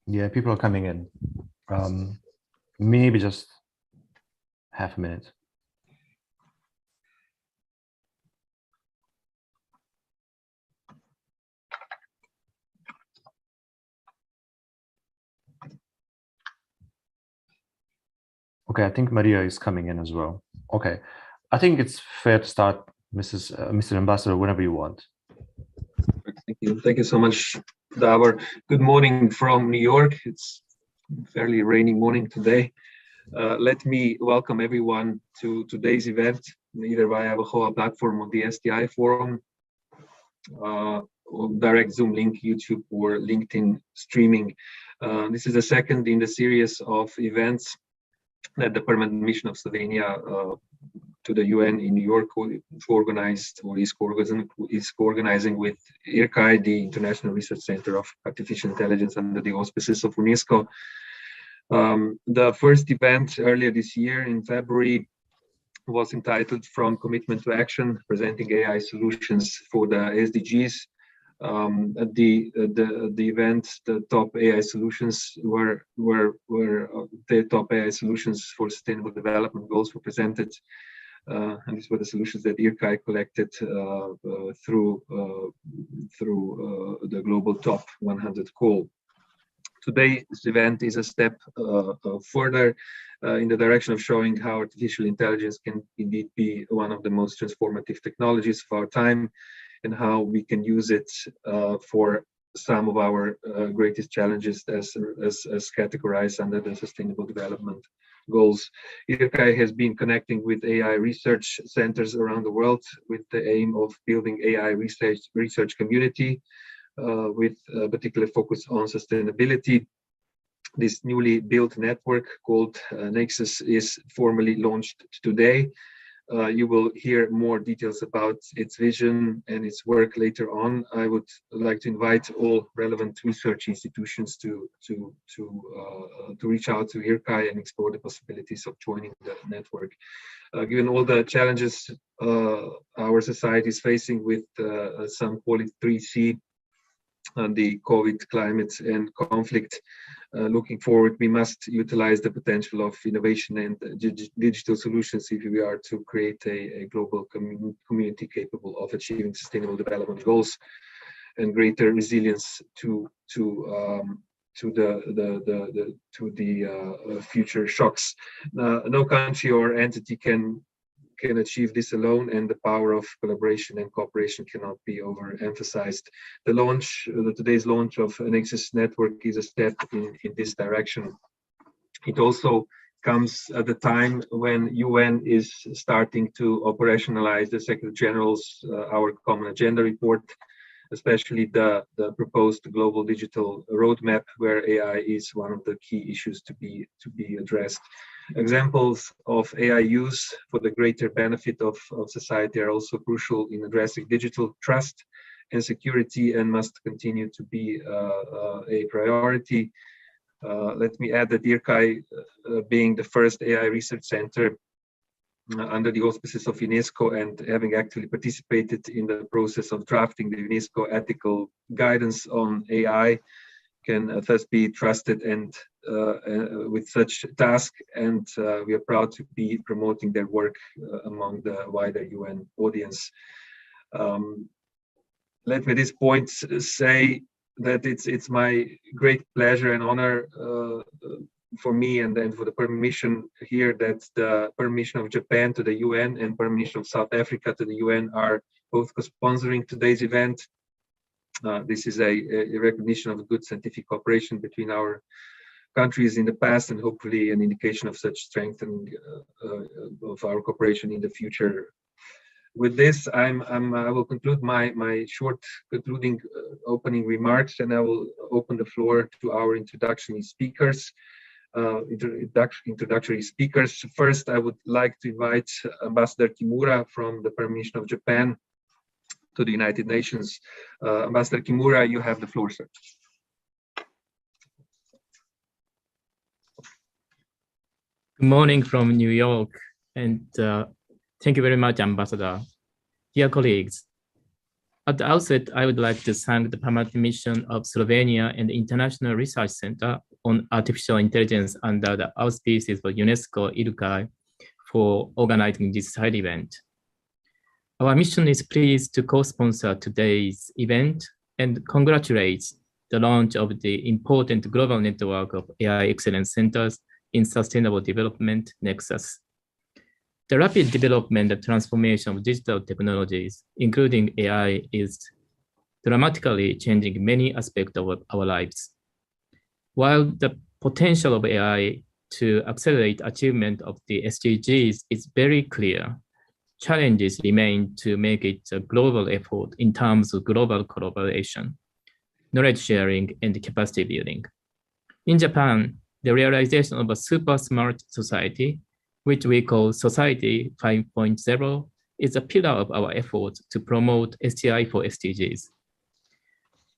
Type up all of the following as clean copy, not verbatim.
Yeah, people are coming in. Maybe just half a minute. Okay, I think Maria is coming in as well. Okay, I think it's fair to start, Mr. Ambassador, whenever you want. Thank you so much, Davor. Good morning from New York. It's a fairly rainy morning today. Let me welcome everyone to today's event, either via the platform on the SDI forum, direct Zoom link, YouTube, or LinkedIn streaming. This is the second in the series of events that the Permanent Mission of Slovenia to the UN in New York organized or is organizing with IRCAI, the International Research Center of Artificial Intelligence, under the auspices of UNESCO. The first event earlier this year in February was entitled From Commitment to Action, presenting AI solutions for the SDGs. At the event, the top AI solutions were the top AI solutions for sustainable development goals were presented, and these were the solutions that IRCAI collected through the global top 100 call. Today's event is a step further in the direction of showing how artificial intelligence can indeed be one of the most transformative technologies of our time, and how we can use it for some of our greatest challenges as categorized under the Sustainable Development Goals. IRCAI has been connecting with AI research centers around the world with the aim of building AI research community with a particular focus on sustainability. This newly built network called Nexus is formally launched today. You will hear more details about its vision and its work later on. I would like to invite all relevant research institutions to reach out to IRCAI and explore the possibilities of joining the network. Given all the challenges our society is facing with some call it 3C, the COVID, climate, and conflict. Looking forward, we must utilize the potential of innovation and digital solutions if we are to create a global community capable of achieving sustainable development goals and greater resilience to the future shocks. No country or entity can achieve this alone, and the power of collaboration and cooperation cannot be overemphasized. Today's launch of Nexus Network is a step in this direction. It also comes at the time when UN is starting to operationalize the Secretary General's our Common Agenda report, especially the proposed global digital roadmap, where AI is one of the key issues to be addressed. Examples of AI use for the greater benefit of society are also crucial in addressing digital trust and security, and must continue to be a priority. Let me add that IRCAI, being the first AI research center under the auspices of UNESCO and having actually participated in the process of drafting the UNESCO ethical guidance on AI, can thus be trusted and with such task, and we are proud to be promoting their work among the wider UN audience. Let me at this point say that it's my great pleasure and honor for me and then for the Permanent Mission here that the Permanent Mission of Japan to the UN and Permanent Mission of South Africa to the UN are both co-sponsoring today's event. This is a recognition of good scientific cooperation between our countries in the past, and hopefully an indication of such strengthening of our cooperation in the future. With this, I will conclude my short concluding opening remarks, and I will open the floor to our introductory speakers. First, I would like to invite Ambassador Kimura from the Permanent Mission of Japan to the United Nations. Ambassador Kimura, you have the floor, sir. Good morning from New York, and thank you very much, Ambassador. Dear colleagues, At the outset, I would like to thank the Permanent Mission of Slovenia and the International Research Center on Artificial Intelligence under the auspices of UNESCO IRCAI for organizing this side event. Our mission is pleased to co-sponsor today's event and congratulates the launch of the important global network of AI excellence centers in sustainable development nexus. The rapid development and transformation of digital technologies, including AI, is dramatically changing many aspects of our lives. While the potential of AI to accelerate achievement of the SDGs is very clear, challenges remain to make it a global effort in terms of global collaboration, knowledge sharing, and capacity building. In Japan, the realization of a super smart society, which we call Society 5.0, is a pillar of our efforts to promote STI for SDGs.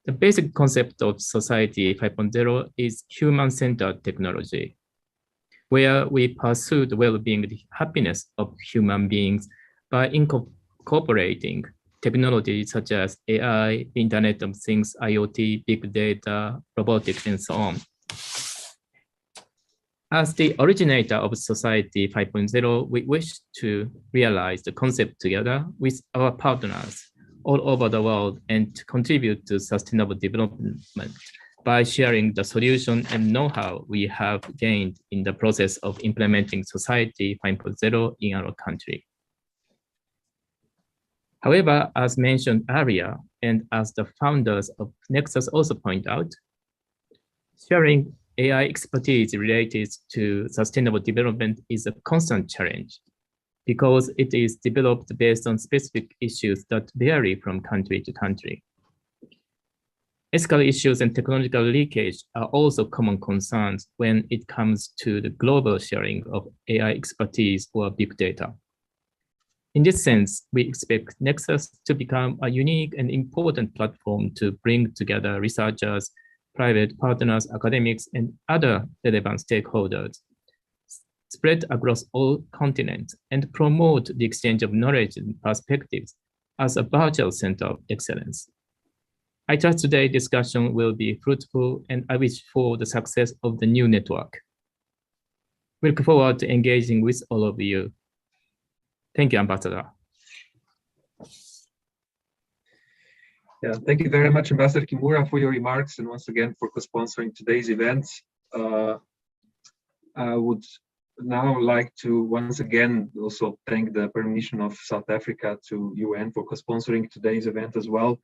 The basic concept of Society 5.0 is human-centered technology, where we pursue the well-being and happiness of human beings by incorporating technologies such as AI, Internet of Things, IoT, big data, robotics, and so on. As the originator of Society 5.0, we wish to realize the concept together with our partners all over the world and to contribute to sustainable development by sharing the solution and know-how we have gained in the process of implementing Society 5.0 in our country. However, as mentioned earlier, and as the founders of Nexus also point out, sharing AI expertise related to sustainable development is a constant challenge because it is developed based on specific issues that vary from country to country. Ethical issues and technological leakage are also common concerns when it comes to the global sharing of AI expertise or big data. In this sense, we expect Nexus to become a unique and important platform to bring together researchers, private partners, academics, and other relevant stakeholders spread across all continents and promote the exchange of knowledge and perspectives as a virtual center of excellence. I trust today's discussion will be fruitful, and I wish for the success of the new network. We look forward to engaging with all of you. Thank you, Ambassador. Yeah, thank you very much, Ambassador Kimura, for your remarks and once again for co-sponsoring today's event. I would now like to once again also thank the Permanent Mission of South Africa to UN for co-sponsoring today's event as well.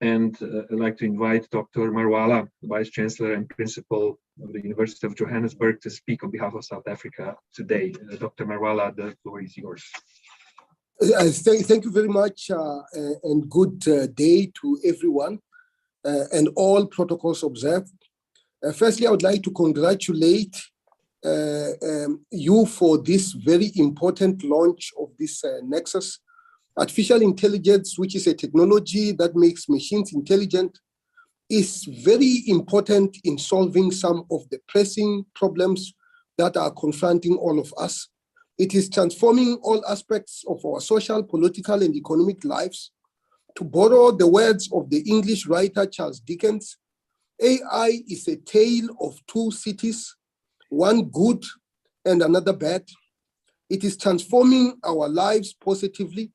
And I'd like to invite Dr. Mavala, the Vice Chancellor and Principal of the University of Johannesburg, to speak on behalf of South Africa today. Dr. Mavala, the floor is yours. Thank you very much and good day to everyone and all protocols observed. Firstly, I would like to congratulate you for this very important launch of this Nexus. Artificial intelligence, which is a technology that makes machines intelligent, is very important in solving some of the pressing problems that are confronting all of us. It is transforming all aspects of our social, political, and economic lives. To borrow the words of the English writer Charles Dickens, AI is a tale of two cities, one good and another bad. It is transforming our lives positively.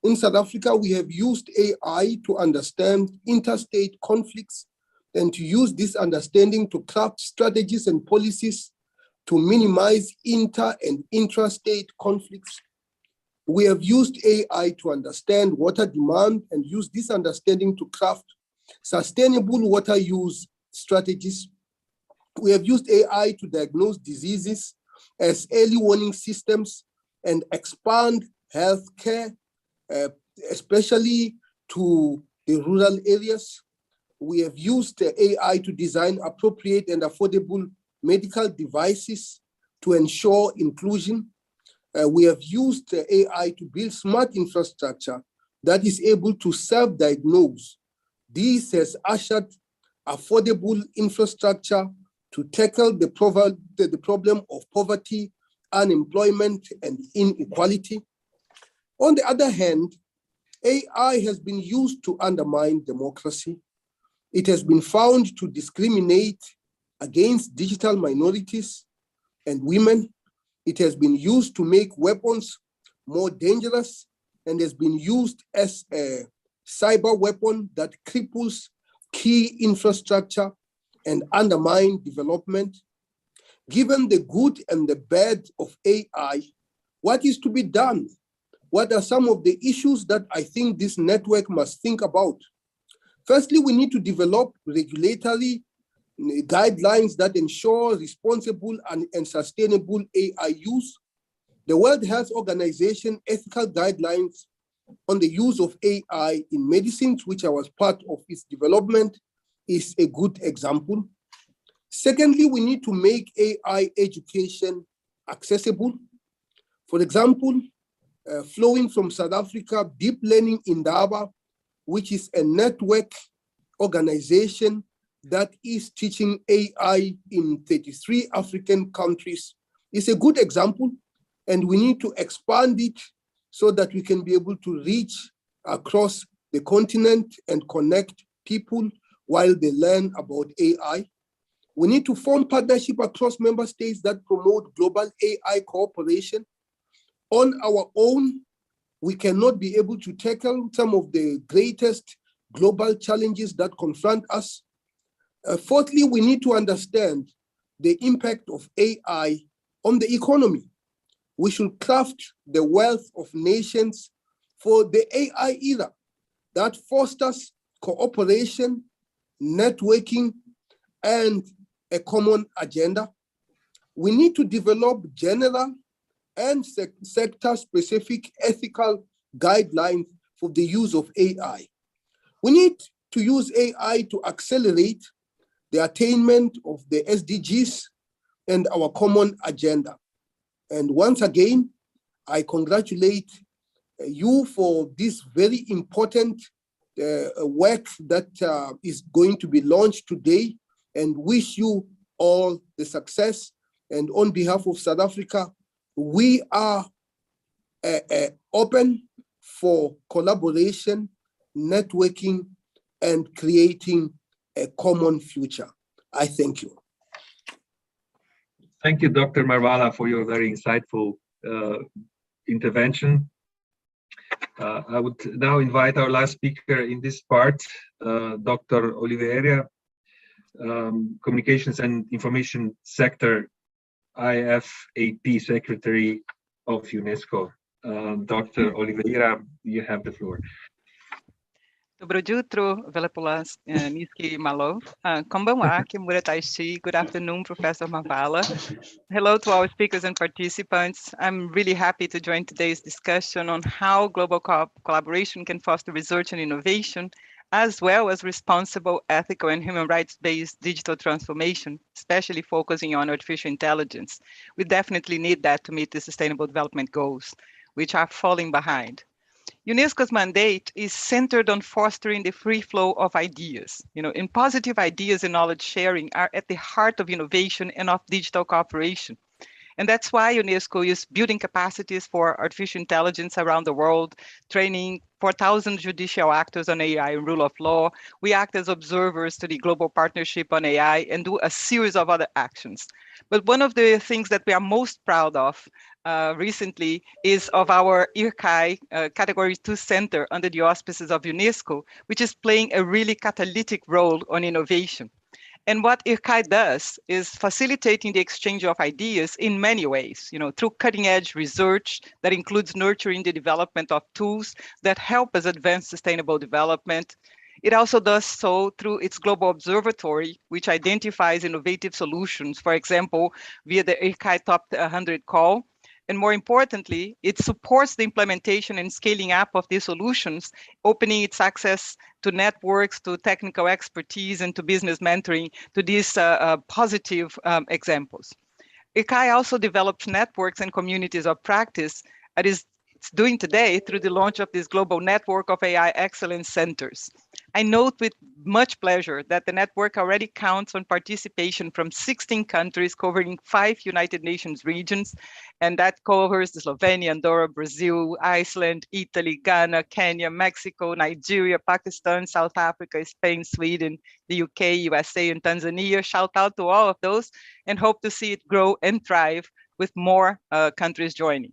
In South Africa, we have used AI to understand interstate conflicts and to use this understanding to craft strategies and policies to minimize inter and intrastate conflicts. We have used AI to understand water demand and use this understanding to craft sustainable water use strategies. We have used AI to diagnose diseases as early warning systems and expand healthcare, especially to the rural areas. We have used AI to design appropriate and affordable medical devices to ensure inclusion. We have used AI to build smart infrastructure that is able to self-diagnose. This has ushered affordable infrastructure to tackle the problem of poverty, unemployment, and inequality. On the other hand, AI has been used to undermine democracy. It has been found to discriminate against digital minorities and women. It has been used to make weapons more dangerous and has been used as a cyber weapon that cripples key infrastructure and undermine development. Given the good and the bad of AI, what is to be done? What are some of the issues that I think this network must think about? Firstly, we need to develop regulatory guidelines that ensure responsible and sustainable AI use. The World Health Organization ethical guidelines on the use of AI in medicines, which I was part of its development, is a good example. Secondly, we need to make AI education accessible. For example, flowing from South Africa, Deep Learning Indaba, which is a network organization that is teaching AI in 33 African countries, is a good example. And we need to expand it so that we can be able to reach across the continent and connect people while they learn about AI. We need to form partnership across member states that promote global AI cooperation. On our own, we cannot be able to tackle some of the greatest global challenges that confront us. Fourthly, we need to understand the impact of AI on the economy. We should craft the wealth of nations for the AI era that fosters cooperation, networking, and a common agenda. We need to develop general and sector-specific ethical guidelines for the use of AI. We need to use AI to accelerate the attainment of the SDGs and our common agenda. And once again, I congratulate you for this very important work that is going to be launched today, and wish you all the success. And on behalf of South Africa, we are open for collaboration, networking, and creating a common future. I thank you. Thank you, Dr. Mavala, for your very insightful intervention. I would now invite our last speaker in this part, Dr. Olivier, Communications and Information Sector IFAP Secretary of UNESCO. Dr. Oliveira, you have the floor. Dobro jutro, Velapulas Niski Malovrh. Konbanwa, Kimuratashi. Good afternoon, Professor Mavala. Hello to our speakers and participants. I'm really happy to join today's discussion on how global collaboration can foster research and innovation, as well as responsible, ethical, and human rights-based digital transformation, especially focusing on artificial intelligence. We definitely need that to meet the Sustainable Development Goals, which are falling behind. UNESCO's mandate is centered on fostering the free flow of ideas. And positive ideas and knowledge sharing are at the heart of innovation and of digital cooperation. And that's why UNESCO is building capacities for artificial intelligence around the world, training 4,000 judicial actors on AI and rule of law. We act as observers to the Global Partnership on AI and do a series of other actions. But one of the things that we are most proud of recently is of our IRCAI Category 2 Center under the auspices of UNESCO, which is playing a really catalytic role on innovation. And what IRCAI does is facilitating the exchange of ideas in many ways, through cutting-edge research that includes nurturing the development of tools that help us advance sustainable development. It also does so through its global observatory, which identifies innovative solutions, for example, via the IRCAI Top 100 call. And more importantly, it supports the implementation and scaling up of these solutions, opening its access to networks, to technical expertise, and to business mentoring, to these positive examples. IRCAI also develops networks and communities of practice that it's doing today through the launch of this global network of AI excellence centers. I note with much pleasure that the network already counts on participation from 16 countries covering 5 United Nations regions, and that covers Slovenia, Andorra, Brazil, Iceland, Italy, Ghana, Kenya, Mexico, Nigeria, Pakistan, South Africa, Spain, Sweden, the UK, USA, and Tanzania. Shout out to all of those and hope to see it grow and thrive with more countries joining.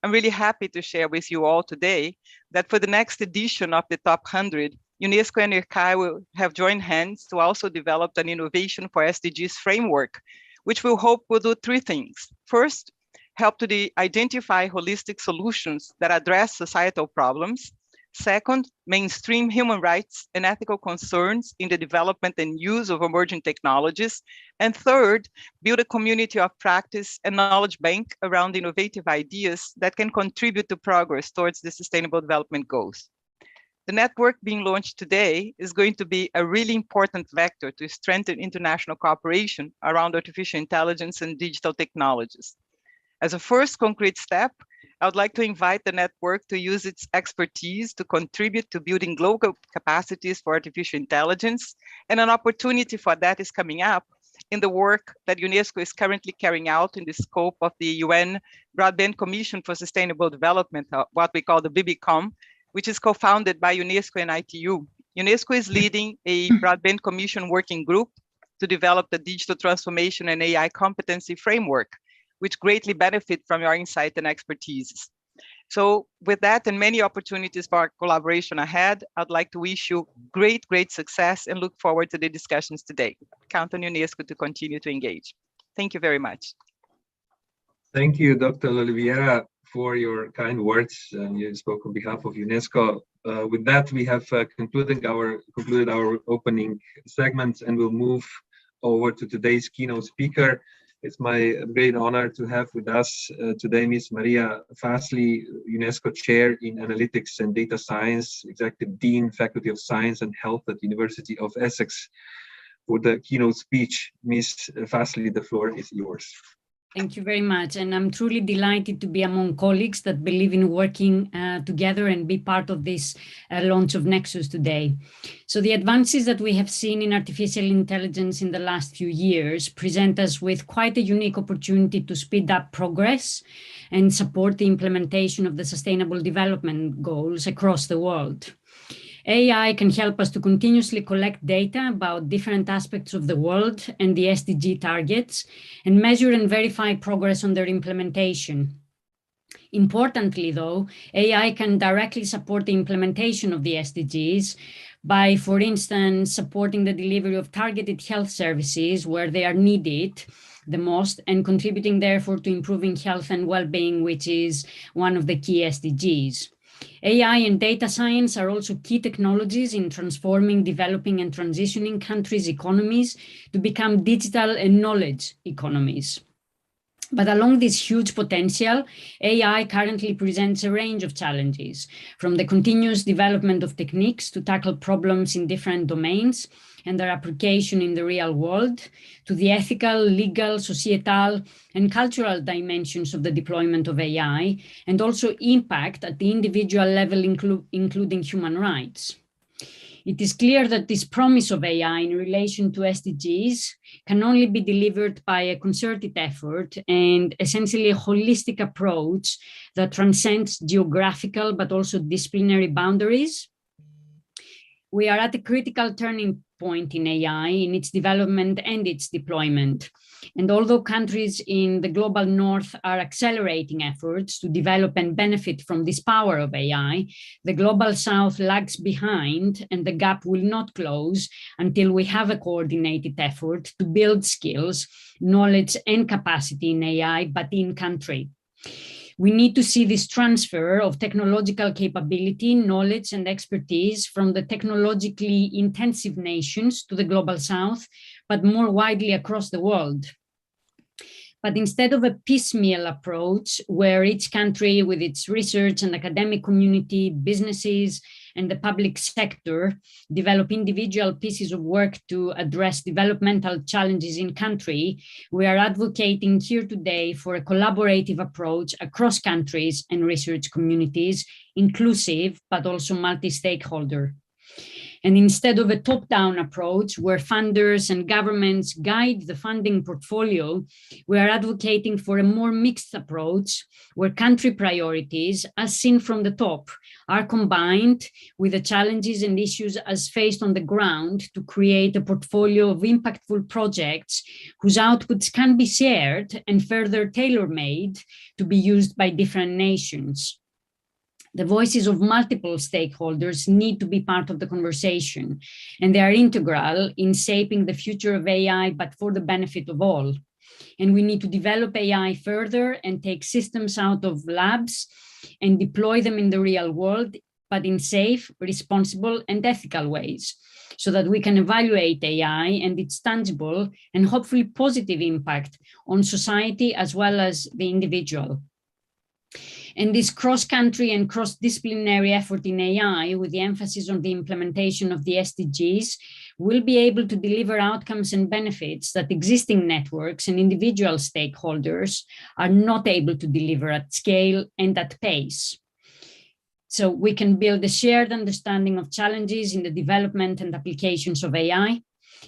I'm really happy to share with you all today that for the next edition of the Top 100, UNESCO and IRCAI will have joined hands to also develop an innovation for SDGs framework, which we hope will do 3 things. First, help to identify holistic solutions that address societal problems. Second, mainstream human rights and ethical concerns in the development and use of emerging technologies. And third, build a community of practice and knowledge bank around innovative ideas that can contribute to progress towards the Sustainable Development Goals. The network being launched today is going to be a really important vector to strengthen international cooperation around artificial intelligence and digital technologies. As a first concrete step, I would like to invite the network to use its expertise to contribute to building global capacities for artificial intelligence, and an opportunity for that is coming up in the work that UNESCO is currently carrying out in the scope of the UN Broadband Commission for Sustainable Development, what we call the BBCOM, which is co-founded by UNESCO and ITU. UNESCO is leading a Broadband Commission working group to develop the digital transformation and AI competency framework, which greatly benefit from your insight and expertise. So with that and many opportunities for collaboration ahead, I'd like to wish you great success and look forward to the discussions today. Count on UNESCO to continue to engage. Thank you very much. Thank you, Dr. Olivier, for your kind words. You spoke on behalf of UNESCO. With that, we have concluded our opening segments, and we'll move over to today's keynote speaker. It's my great honor to have with us today Ms. Maria Fasley, UNESCO Chair in Analytics and Data Science, Executive Dean, Faculty of Science and Health at the University of Essex. For the keynote speech, Ms. Fasley, the floor is yours. Thank you very much. And I'm truly delighted to be among colleagues that believe in working together and be part of this launch of Nexus today. So the advances that we have seen in artificial intelligence in the last few years present us with quite a unique opportunity to speed up progress and support the implementation of the Sustainable Development Goals across the world. AI can help us to continuously collect data about different aspects of the world and the SDG targets and measure and verify progress on their implementation. Importantly, though, AI can directly support the implementation of the SDGs by, for instance, supporting the delivery of targeted health services where they are needed the most and contributing therefore to improving health and well-being, which is one of the key SDGs. AI and data science are also key technologies in transforming, developing, and transitioning countries' economies to become digital and knowledge economies. But along this huge potential, AI currently presents a range of challenges, from the continuous development of techniques to tackle problems in different domains and their application in the real world, to the ethical, legal, societal, and cultural dimensions of the deployment of AI, and also impact at the individual level, including human rights. It is clear that this promise of AI in relation to SDGs can only be delivered by a concerted effort and essentially a holistic approach that transcends geographical but also disciplinary boundaries. We are at a critical turning point in AI in its development and its deployment. And although countries in the global north are accelerating efforts to develop and benefit from this power of AI, the global south lags behind, and the gap will not close until we have a coordinated effort to build skills, knowledge, and capacity in AI, but in country. We need to see this transfer of technological capability, knowledge, and expertise from the technologically intensive nations to the global south, but more widely across the world. But instead of a piecemeal approach where each country with its research and academic community, businesses, and the public sector develop individual pieces of work to address developmental challenges in country, we are advocating here today for a collaborative approach across countries and research communities, inclusive but also multi-stakeholder. And instead of a top-down approach where funders and governments guide the funding portfolio, we are advocating for a more mixed approach where country priorities, as seen from the top, are combined with the challenges and issues as faced on the ground to create a portfolio of impactful projects whose outputs can be shared and further tailor-made to be used by different nations. The voices of multiple stakeholders need to be part of the conversation, and they are integral in shaping the future of AI, but for the benefit of all. And we need to develop AI further and take systems out of labs and deploy them in the real world, but in safe, responsible, and ethical ways, so that we can evaluate AI and its tangible and hopefully positive impact on society as well as the individual. And this cross-country and cross-disciplinary effort in AI, with the emphasis on the implementation of the SDGs, will be able to deliver outcomes and benefits that existing networks and individual stakeholders are not able to deliver at scale and at pace. So we can build a shared understanding of challenges in the development and applications of AI.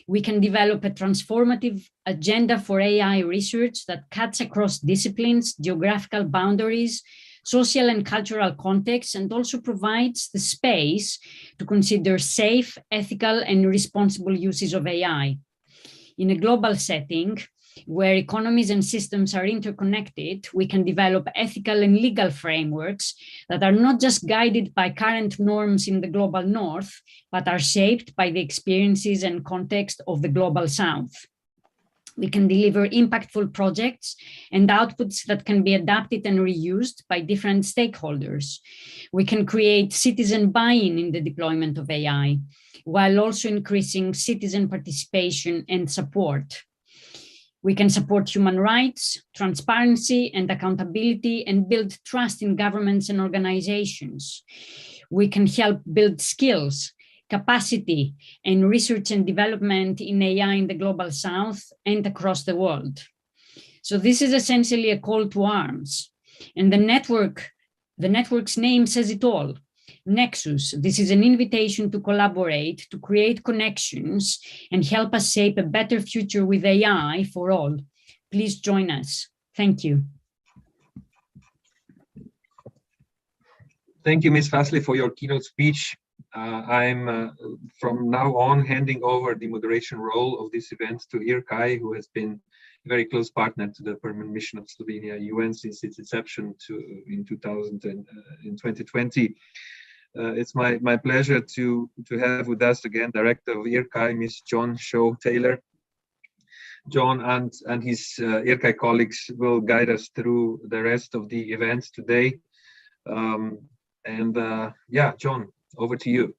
We can develop a transformative agenda for AI research that cuts across disciplines, geographical boundaries, social and cultural contexts, and also provides the space to consider safe, ethical, and responsible uses of AI. In a global setting, where economies and systems are interconnected, we can develop ethical and legal frameworks that are not just guided by current norms in the global north, but are shaped by the experiences and context of the global south. We can deliver impactful projects and outputs that can be adapted and reused by different stakeholders. We can create citizen buy-in in the deployment of AI, while also increasing citizen participation and support. We can support human rights, transparency, and accountability, and build trust in governments and organizations. We can help build skills, capacity, and research and development in AI in the global south and across the world. So this is essentially a call to arms. And the network's name says it all. Nexus. This is an invitation to collaborate, to create connections, and help us shape a better future with AI for all. Please join us. Thank you. Thank you, Ms. Fasley, for your keynote speech. I'm from now on handing over the moderation role of this event to IRCAI, who has been a very close partner to the Permanent Mission of Slovenia UN since its inception in 2020. It's my pleasure to have with us again Director of IRCAI, Ms. Shawe-Taylor. John and his IRCAI colleagues will guide us through the rest of the event today. Yeah, John, over to you.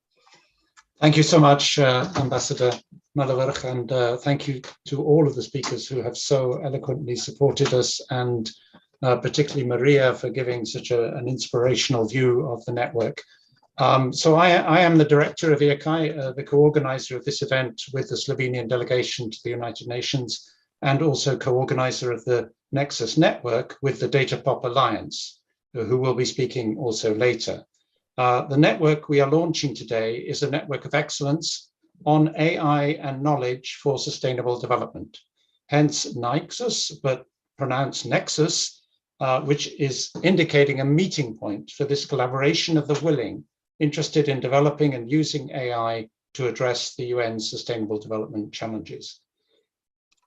Thank you so much, Ambassador Malovrh, and thank you to all of the speakers who have so eloquently supported us, and particularly Maria for giving such an inspirational view of the network. So I am the director of IRCAI, the co-organizer of this event with the Slovenian delegation to the United Nations, and also co-organizer of the Nexus network with the DataPop Alliance, who will be speaking also later. The network we are launching today is a network of excellence on AI and knowledge for sustainable development. Hence Nexus, but pronounced Nexus, which is indicating a meeting point for this collaboration of the willing, interested in developing and using AI to address the UN's Sustainable Development Challenges.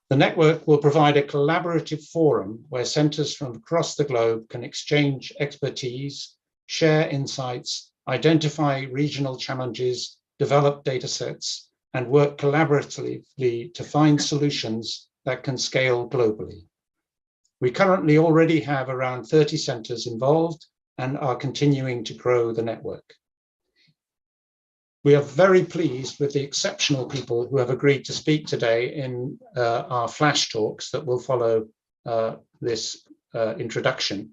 The network will provide a collaborative forum where centers from across the globe can exchange expertise, share insights, identify regional challenges, develop data sets, and work collaboratively to find solutions that can scale globally. We currently already have around 30 centers involved and are continuing to grow the network. We are very pleased with the exceptional people who have agreed to speak today in our flash talks that will follow this introduction.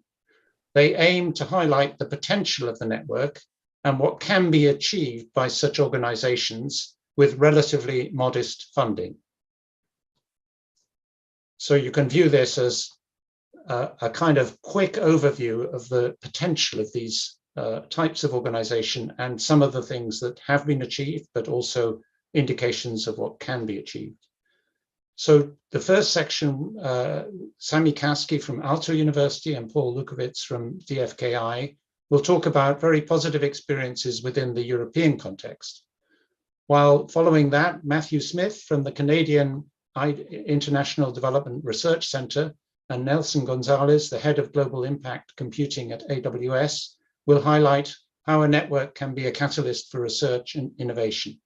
They aim to highlight the potential of the network and what can be achieved by such organizations with relatively modest funding. So you can view this as a kind of quick overview of the potential of these types of organization and some of the things that have been achieved, but also indications of what can be achieved. So the first section, Sami Kaski from Aalto University and Paul Lukowitz from DFKI will talk about very positive experiences within the European context. While following that, Matthew Smith from the Canadian International Development Research Center and Nelson Gonzalez, the head of Global Impact Computing at AWS, will highlight how a network can be a catalyst for research and innovation.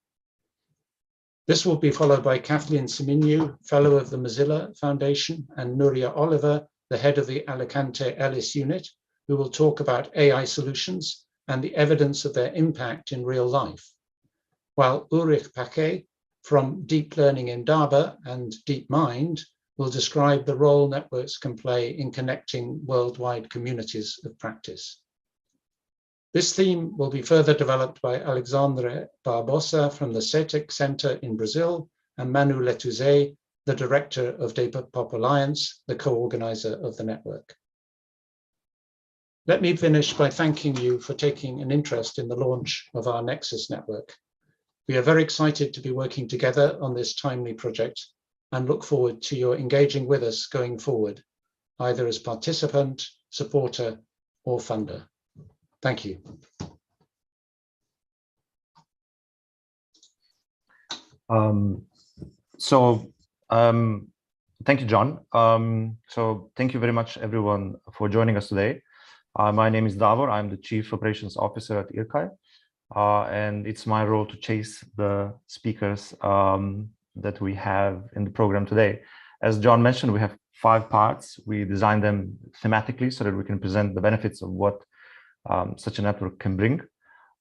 This will be followed by Kathleen Seminyu, Fellow of the Mozilla Foundation, and Nuri Oliver, the head of the Alicante Ellis unit, who will talk about AI solutions and the evidence of their impact in real life. While Ulrich Paquet from Deep Learning in Indaba and DeepMind will describe the role networks can play in connecting worldwide communities of practice. This theme will be further developed by Alexandre Barbosa from the Cetic Center in Brazil and Manu Letouzé, the director of Depop Alliance, the co-organizer of the network. Let me finish by thanking you for taking an interest in the launch of our Nexus network. We are very excited to be working together on this timely project and look forward to your engaging with us going forward, either as participant, supporter, or funder. Thank you. Thank you, John. So thank you very much, everyone, for joining us today. My name is Davor. I'm the Chief Operations Officer at IRCAI, and it's my role to chase the speakers that we have in the program today. As John mentioned, we have 5 parts. We designed them thematically so that we can present the benefits of what such a network can bring.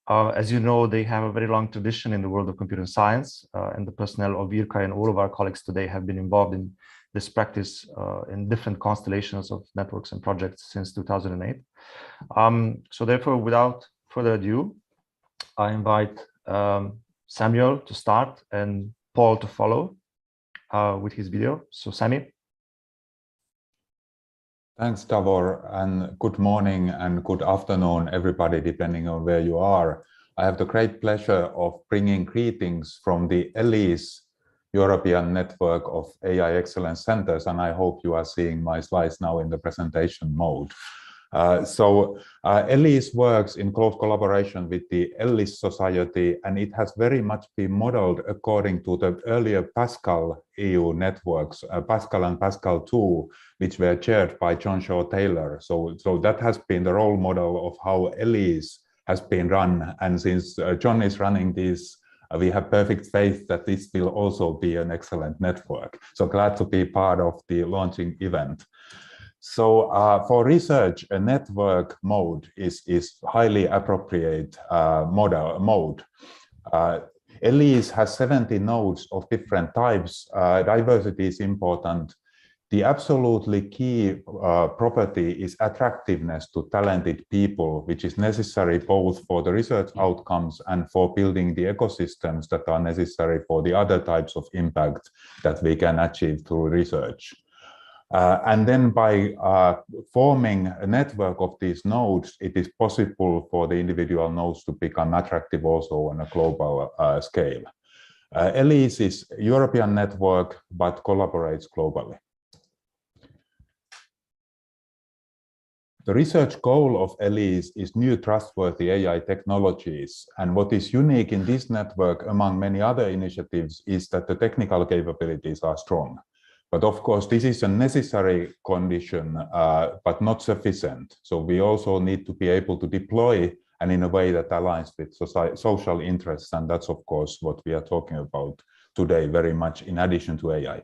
As you know, they have a very long tradition in the world of computer science, and the personnel of IRCAI and all of our colleagues today have been involved in this practice in different constellations of networks and projects since 2008. So therefore, without further ado, I invite Samuel to start and Paul to follow with his video. So Sami. Thanks, Davor, and good morning and good afternoon, everybody, depending on where you are. I have the great pleasure of bringing greetings from the ELISE European Network of AI Excellence Centers, and I hope you are seeing my slides now in the presentation mode. ELISE works in close collaboration with the ELISE Society, and it has very much been modeled according to the earlier Pascal EU networks, Pascal and Pascal 2, which were chaired by John Shawe-Taylor. So that has been the role model of how ELISE has been run. And since John is running this, we have perfect faith that this will also be an excellent network. So glad to be part of the launching event. So for research, a network mode is highly appropriate mode. ELISE has 70 nodes of different types. Diversity is important. The absolutely key property is attractiveness to talented people, which is necessary both for the research outcomes and for building the ecosystems that are necessary for the other types of impact that we can achieve through research. And then by forming a network of these nodes, it is possible for the individual nodes to become attractive also on a global scale. ELISE is a European network, but collaborates globally. The research goal of ELISE is new trustworthy AI technologies. And what is unique in this network among many other initiatives is that the technical capabilities are strong. But of course, this is a necessary condition, but not sufficient. So we also need to be able to deploy and in a way that aligns with social interests. And that's, of course, what we are talking about today very much in addition to AI.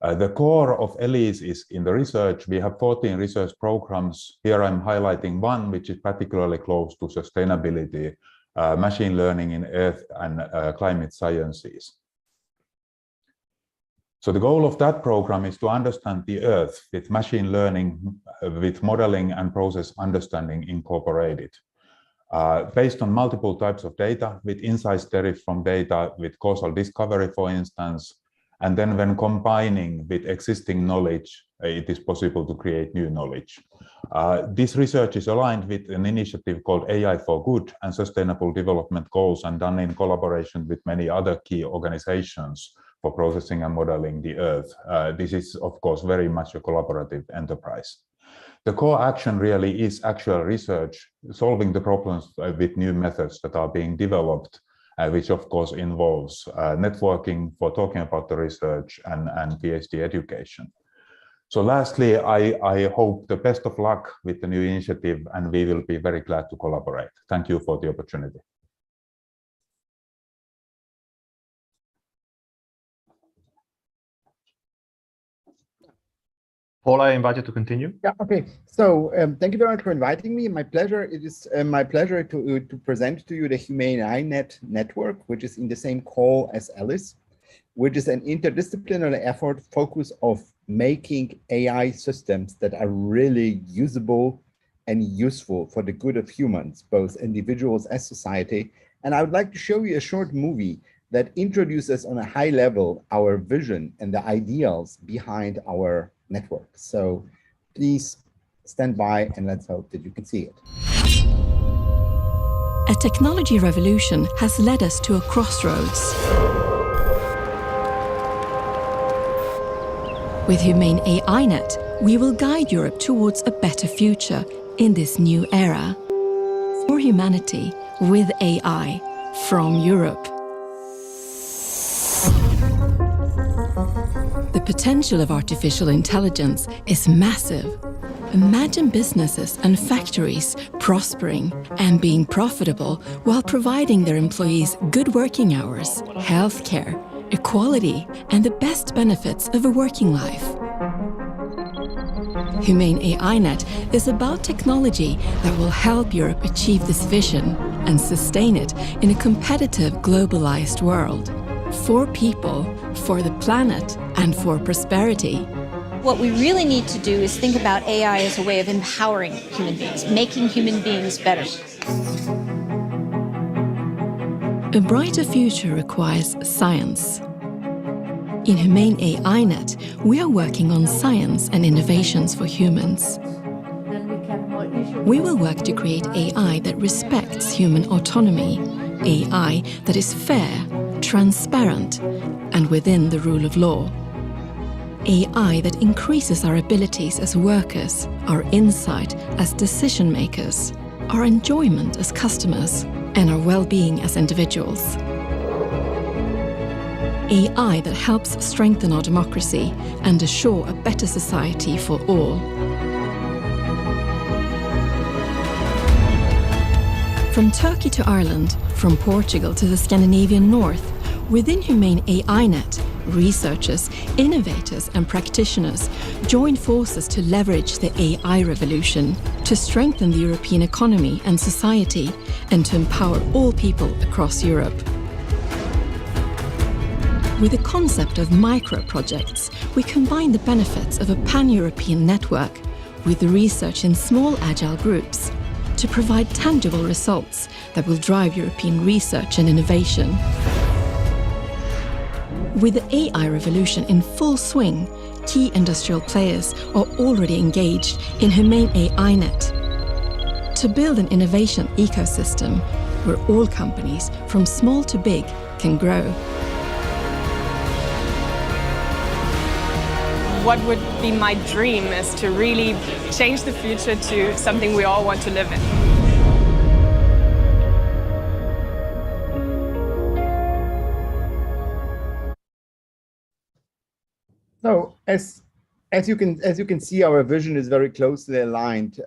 The core of ELISE is in the research. We have 14 research programs. Here I'm highlighting one, which is particularly close to sustainability, machine learning in earth and climate sciences. So the goal of that program is to understand the earth with machine learning, with modeling and process understanding incorporated. Based on multiple types of data, with insights derived from data, with causal discovery, for instance, And then when combining with existing knowledge, it is possible to create new knowledge. This research is aligned with an initiative called AI for Good and Sustainable Development Goals, and done in collaboration with many other key organizations for processing and modeling the Earth. This is, of course, very much a collaborative enterprise. The core action really is actual research, solving the problems with new methods that are being developed, which of course involves networking for talking about the research and PhD education. So lastly, I hope the best of luck with the new initiative, and we will be very glad to collaborate. Thank you for the opportunity. Paul, I invite you to continue. Yeah, okay. So thank you very much for inviting me. My pleasure. It is my pleasure to present to you the HumAINet network, which is in the same call as ALICE, which is an interdisciplinary effort focused of making AI systems that are really usable and useful for the good of humans, both individuals as society. And I would like to show you a short movie that introduces on a high level our vision and the ideals behind our network. So please stand by and let's hope that you can see it. A technology revolution has led us to a crossroads. With HumAINet, we will guide Europe towards a better future in this new era. For humanity with AI from Europe. The potential of artificial intelligence is massive. Imagine businesses and factories prospering and being profitable while providing their employees good working hours, healthcare, equality, and the best benefits of a working life. HumAINet is about technology that will help Europe achieve this vision and sustain it in a competitive, globalized world. For people, for the planet, and for prosperity. What we really need to do is think about AI as a way of empowering human beings, making human beings better. A brighter future requires science. In HumAINet, we are working on science and innovations for humans. We will work to create AI that respects human autonomy, AI that is fair, transparent, and within the rule of law. AI that increases our abilities as workers, our insight as decision makers, our enjoyment as customers, and our well-being as individuals. AI that helps strengthen our democracy and assure a better society for all. From Turkey to Ireland, from Portugal to the Scandinavian North, within HumAINet, researchers, innovators, and practitioners join forces to leverage the AI revolution, to strengthen the European economy and society, and to empower all people across Europe. With the concept of micro-projects, we combine the benefits of a pan-European network with research in small agile groups to provide tangible results that will drive European research and innovation. With the AI revolution in full swing, key industrial players are already engaged in HumAINet to build an innovation ecosystem where all companies, from small to big, can grow. What would be my dream is to really change the future to something we all want to live in. So as you can see, our vision is very closely aligned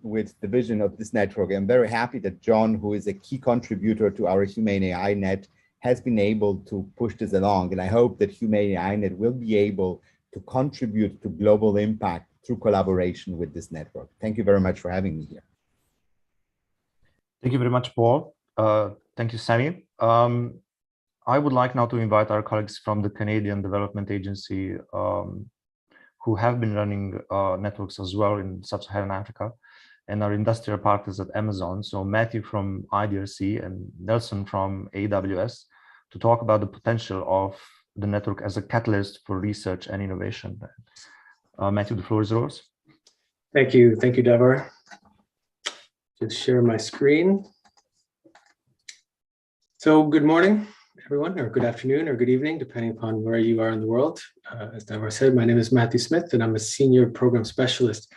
with the vision of this network. I'm very happy that John, who is a key contributor to our HumAINet, has been able to push this along. And I hope that HumAINet will be able to contribute to global impact through collaboration with this network. Thank you very much for having me here. Thank you very much, Paul. Thank you, Sammy. I would like now to invite our colleagues from the Canadian Development Agency who have been running networks as well in Sub-Saharan Africa and our industrial partners at Amazon. So Matthew from IDRC and Nelson from AWS to talk about the potential of the network as a catalyst for research and innovation. Matthew, the floor is yours. Thank you, Davor. Just share my screen. So good morning, everyone, or good afternoon, or good evening, depending upon where you are in the world. As Davor said, my name is Matthew Smith, and I'm a senior program specialist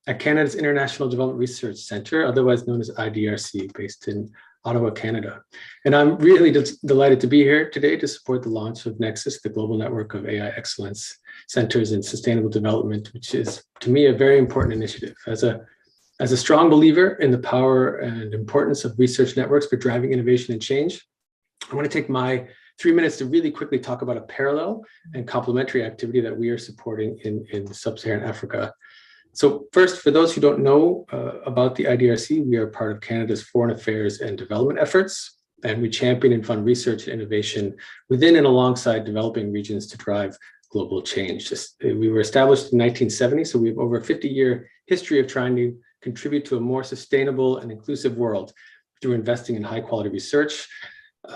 at Canada's International Development Research Centre, otherwise known as IDRC, based in Ottawa, Canada. And I'm really delighted to be here today to support the launch of Nexus, the global network of AI excellence centers in sustainable development, which is, to me, a very important initiative. As a strong believer in the power and importance of research networks for driving innovation and change, I want to take my 3 minutes to really quickly talk about a parallel and complementary activity that we are supporting in sub-Saharan Africa. So first, for those who don't know about the IDRC, we are part of Canada's foreign affairs and development efforts, and we champion and fund research and innovation within and alongside developing regions to drive global change. We were established in 1970, so we have over a 50-year history of trying to contribute to a more sustainable and inclusive world through investing in high-quality research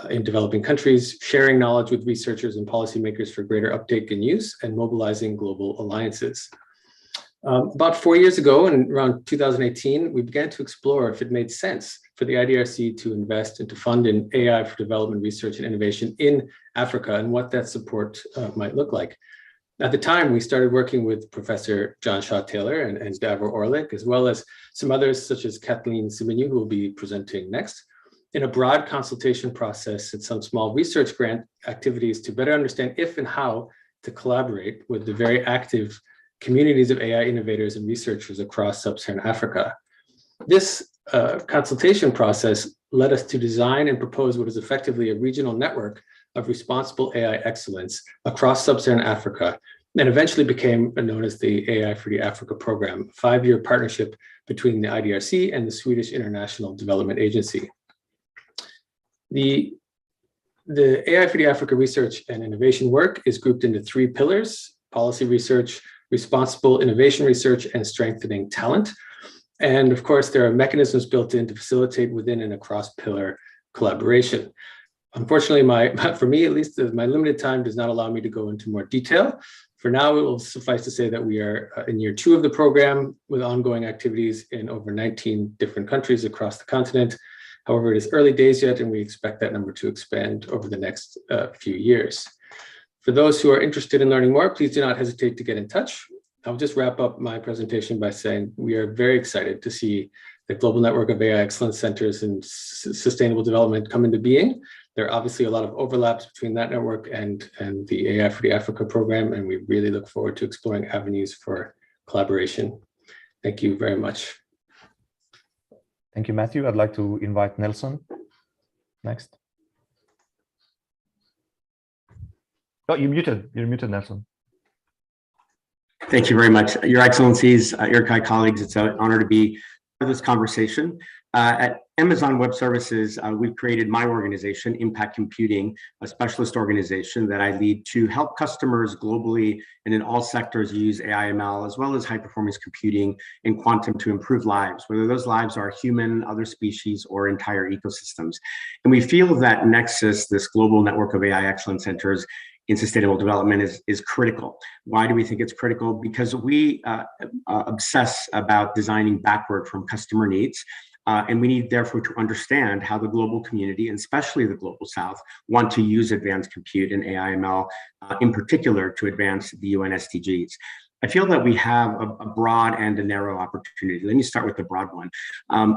in developing countries, sharing knowledge with researchers and policymakers for greater uptake and use, and mobilizing global alliances. About 4 years ago, in around 2018, we began to explore if it made sense for the IDRC to invest and to fund in AI for development, research, and innovation in Africa, and what that support might look like. At the time, we started working with Professor John Shawe-Taylor and Davor Orlik, as well as some others such as Kathleen Simenyu, who will be presenting next, in a broad consultation process and some small research grant activities to better understand if and how to collaborate with the very active communities of AI innovators and researchers across sub-Saharan Africa. This consultation process led us to design and propose what is effectively a regional network of responsible AI excellence across sub-Saharan Africa, and eventually became known as the AI for the Africa program, a 5-year partnership between the IDRC and the Swedish International Development Agency. The AI for the Africa research and innovation work is grouped into 3 pillars: policy research, responsible innovation research, and strengthening talent. And of course, there are mechanisms built in to facilitate within and across pillar collaboration. Unfortunately, for me at least, my limited time does not allow me to go into more detail. For now, it will suffice to say that we are in year 2 of the program with ongoing activities in over 19 different countries across the continent. However, it is early days yet, and we expect that number to expand over the next few years. For those who are interested in learning more, please do not hesitate to get in touch. I'll just wrap up my presentation by saying we are very excited to see the global network of AI excellence centers and sustainable development come into being. There are obviously a lot of overlaps between that network and the AI for the Africa program, and we really look forward to exploring avenues for collaboration. Thank you very much. Thank you, Matthew. I'd like to invite Nelson next. Oh, you're muted, Nelson. Thank you very much. Your Excellencies, IRCAI colleagues, it's an honor to be part of this conversation. At Amazon Web Services, we've created my organization, Impact Computing, a specialist organization that I lead to help customers globally and in all sectors use AI/ML, as well as high-performance computing and quantum to improve lives, whether those lives are human, other species, or entire ecosystems. And we feel that Nexus, this global network of AI excellence centers in sustainable development, is critical. Why do we think it's critical? Because we obsess about designing backward from customer needs. And we need, therefore, to understand how the global community, and especially the global South, want to use advanced compute and AI/ML, in particular, to advance the UN SDGs. I feel that we have a broad and a narrow opportunity. Let me start with the broad one.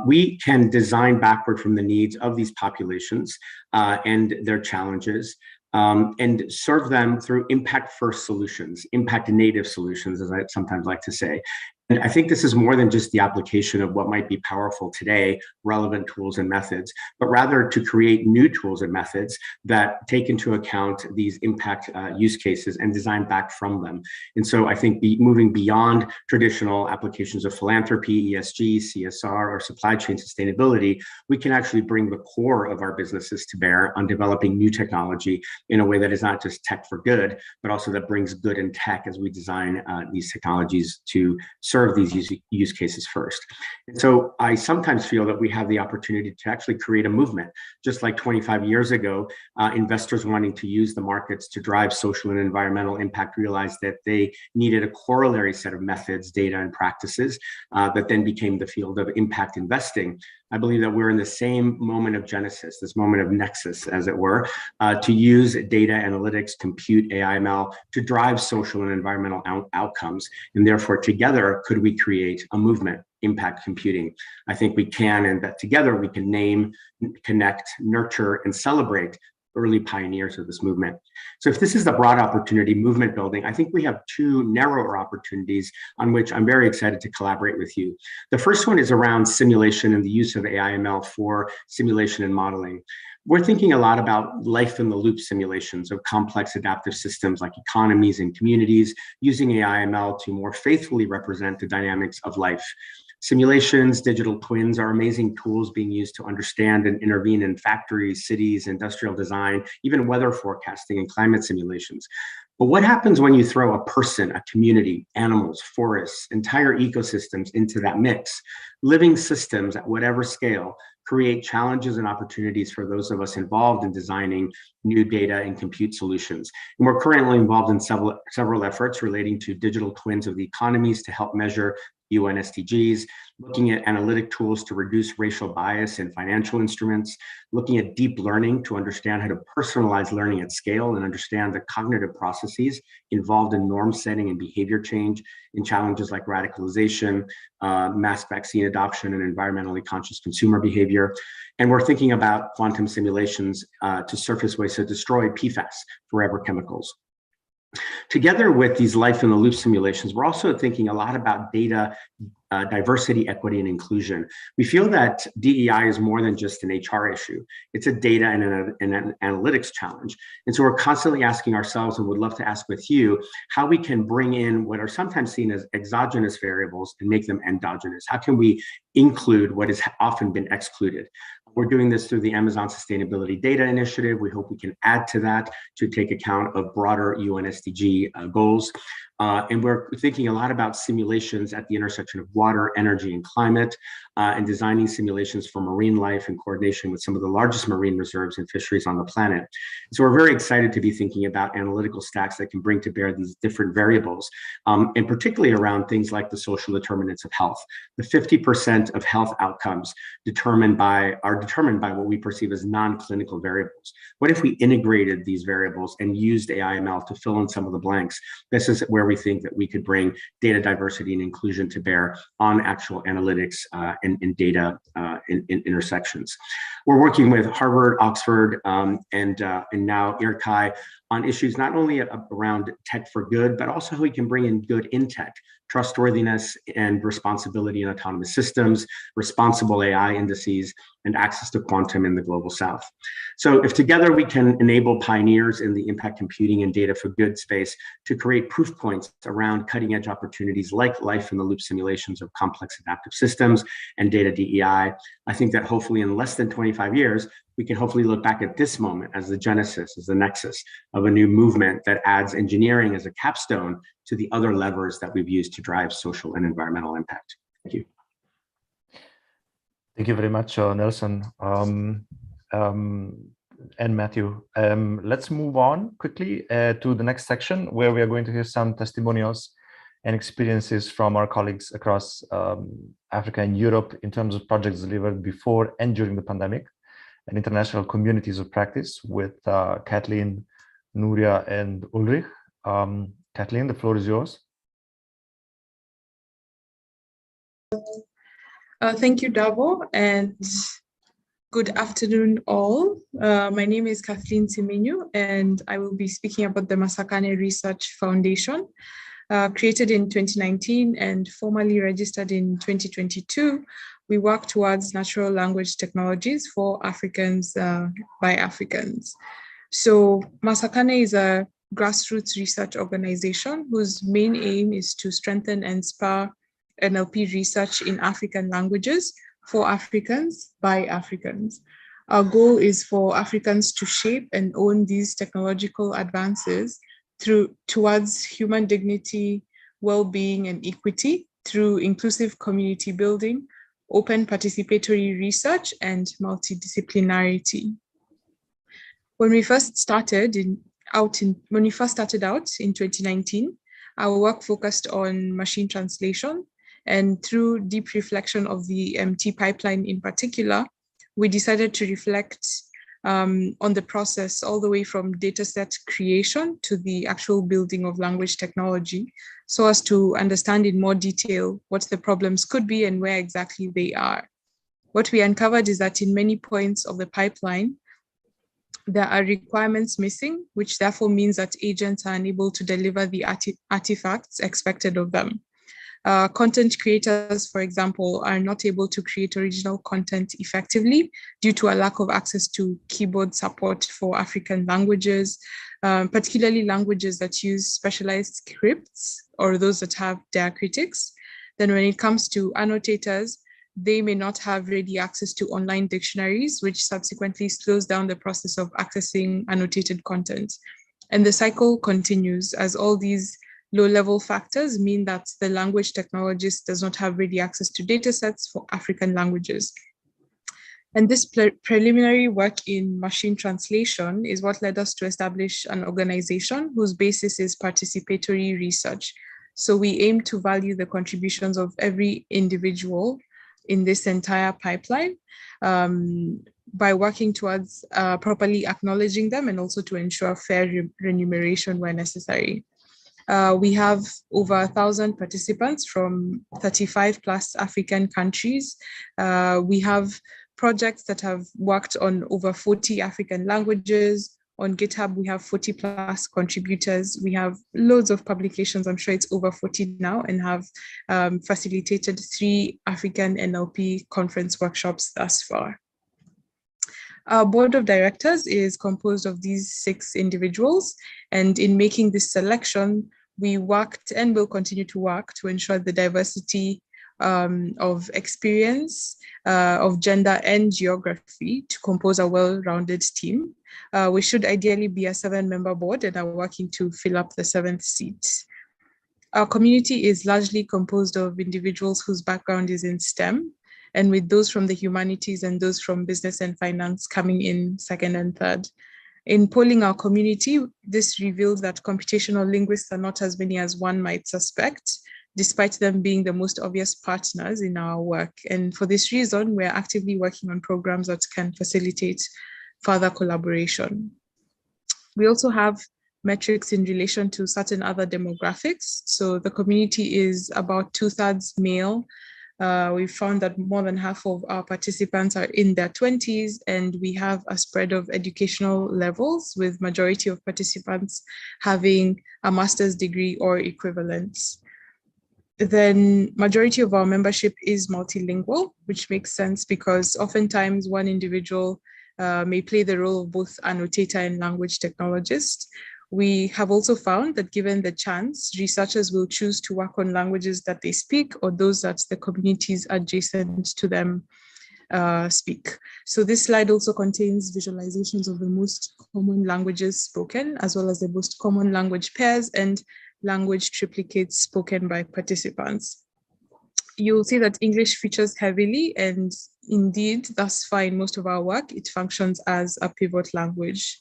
We can design backward from the needs of these populations and their challenges, and serve them through impact-first solutions, impact-native solutions, as I sometimes like to say. And I think this is more than just the application of what might be powerful today, relevant tools and methods, but rather to create new tools and methods that take into account these impact use cases and design back from them. And so I think moving beyond traditional applications of philanthropy, ESG, CSR, or supply chain sustainability, we can actually bring the core of our businesses to bear on developing new technology in a way that is not just tech for good, but also that brings good in tech as we design these technologies to serve these use cases first. And so I sometimes feel that we have the opportunity to actually create a movement, just like 25 years ago, investors wanting to use the markets to drive social and environmental impact realized that they needed a corollary set of methods, data, and practices that then became the field of impact investing. I believe that we're in the same moment of genesis, this moment of nexus, as it were, to use data analytics, compute, AI, ML to drive social and environmental outcomes. And therefore, together, could we create a movement, impact computing? I think we can, and that together we can name, connect, nurture, and celebrate early pioneers of this movement. So if this is the broad opportunity, movement building, I think we have two narrower opportunities on which I'm very excited to collaborate with you. The first one is around simulation and the use of AI/ML for simulation and modeling. We're thinking a lot about life in the loop simulations of complex adaptive systems like economies and communities, using AI/ML to more faithfully represent the dynamics of life. Simulations, digital twins are amazing tools being used to understand and intervene in factories, cities, industrial design, even weather forecasting and climate simulations. But what happens when you throw a person, a community, animals, forests, entire ecosystems into that mix? Living systems at whatever scale create challenges and opportunities for those of us involved in designing new data and compute solutions. And we're currently involved in several efforts relating to digital twins of the economies to help measure UN SDGs, looking at analytic tools to reduce racial bias in financial instruments, looking at deep learning to understand how to personalize learning at scale and understand the cognitive processes involved in norm setting and behavior change in challenges like radicalization, mass vaccine adoption, and environmentally conscious consumer behavior. And we're thinking about quantum simulations to surface ways to destroy PFAS, forever chemicals. Together with these life in the loop simulations, we're also thinking a lot about data diversity, equity, and inclusion. We feel that DEI is more than just an HR issue. It's a data and an analytics challenge. And so we're constantly asking ourselves, and would love to ask with you, how we can bring in what are sometimes seen as exogenous variables and make them endogenous. How can we include what has often been excluded? We're doing this through the Amazon Sustainability Data Initiative. We hope we can add to that to take account of broader UN SDG goals. And we're thinking a lot about simulations at the intersection of water, energy, and climate, and designing simulations for marine life in coordination with some of the largest marine reserves and fisheries on the planet. So we're very excited to be thinking about analytical stacks that can bring to bear these different variables, and particularly around things like the social determinants of health. The 50% of health outcomes are determined by what we perceive as non-clinical variables. What if we integrated these variables and used AI/ML to fill in some of the blanks? This is where we think that we could bring data diversity and inclusion to bear on actual analytics and data in intersections. We're working with Harvard, Oxford, and now IRCAI on issues not only around tech for good, but also how we can bring in good in tech, trustworthiness and responsibility in autonomous systems, responsible AI indices, and access to quantum in the global south. So if together we can enable pioneers in the impact computing and data for good space to create proof points around cutting edge opportunities like life in the loop simulations of complex adaptive systems and data DEI, I think that hopefully in less than 25 years, we can hopefully look back at this moment as the genesis, as the nexus of a new movement that adds engineering as a capstone to the other levers that we've used to drive social and environmental impact. Thank you. Thank you very much, Nelson and Matthew. Let's move on quickly to the next section, where we are going to hear some testimonials and experiences from our colleagues across Africa and Europe in terms of projects delivered before and during the pandemic, and international communities of practice with Kathleen, Nuria, and Ulrich. Kathleen, the floor is yours. Thank you, Davo, and good afternoon, all. My name is Kathleen Simenyu, and I will be speaking about the Masakane Research Foundation, created in 2019 and formally registered in 2022. We work towards natural language technologies for Africans by Africans. So Masakane is a grassroots research organization whose main aim is to strengthen and spur NLP research in African languages for Africans by Africans. Our goal is for Africans to shape and own these technological advances towards human dignity, well-being, and equity through inclusive community building, open participatory research, and multidisciplinarity. When we first started out in 2019, our work focused on machine translation, and through deep reflection of the MT pipeline in particular, we decided to reflect on the process all the way from dataset creation to the actual building of language technology, so as to understand in more detail what the problems could be and where exactly they are. What we uncovered is that in many points of the pipeline, there are requirements missing, which therefore means that agents are unable to deliver the artifacts expected of them. Content creators, for example, are not able to create original content effectively due to a lack of access to keyboard support for African languages, particularly languages that use specialized scripts or those that have diacritics. Then when it comes to annotators, they may not have ready access to online dictionaries, which subsequently slows down the process of accessing annotated content. And the cycle continues as all these low-level factors mean that the language technologist does not have ready access to datasets for African languages. And this preliminary work in machine translation is what led us to establish an organization whose basis is participatory research. So we aim to value the contributions of every individual in this entire pipeline by working towards properly acknowledging them and also to ensure fair remuneration where necessary. We have over 1,000 participants from 35 plus African countries. We have projects that have worked on over 40 African languages. On GitHub, we have 40 plus contributors. We have loads of publications, I'm sure it's over 40 now, and have facilitated 3 African NLP conference workshops thus far. Our board of directors is composed of these 6 individuals, and in making this selection, we worked and will continue to work to ensure the diversity of experience, of gender and geography to compose a well-rounded team. We should ideally be a 7-member board and are working to fill up the 7th seat. Our community is largely composed of individuals whose background is in STEM, and with those from the humanities and those from business and finance coming in 2nd and 3rd. In polling our community, this reveals that computational linguists are not as many as one might suspect, despite them being the most obvious partners in our work. And for this reason, we're actively working on programs that can facilitate further collaboration. We also have metrics in relation to certain other demographics. So the community is about 2/3 male. We found that more than half of our participants are in their 20s, and we have a spread of educational levels, with majority of participants having a master's degree or equivalents. Then majority of our membership is multilingual, which makes sense because oftentimes one individual may play the role of both annotator and language technologist. We have also found that given the chance, researchers will choose to work on languages that they speak or those that the communities adjacent to them speak. So this slide also contains visualizations of the most common languages spoken, as well as the most common language pairs and language triplicates spoken by participants. You'll see that English features heavily, and indeed, thus far in most of our work, it functions as a pivot language.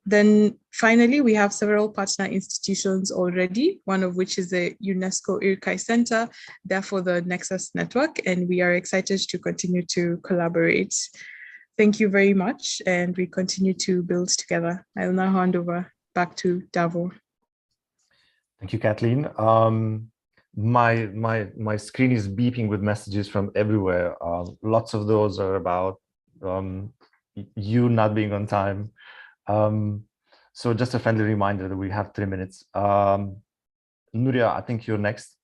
Then finally, we have several partner institutions already, one of which is the UNESCO IRCAI Center, therefore the Nexus Network, and we are excited to continue to collaborate. Thank you very much, and we continue to build together. I'll now hand over back to Davor. Thank you, Kathleen. My screen is beeping with messages from everywhere. Lots of those are about you not being on time. So just a friendly reminder that we have 3 minutes. Nuria, I think you're next.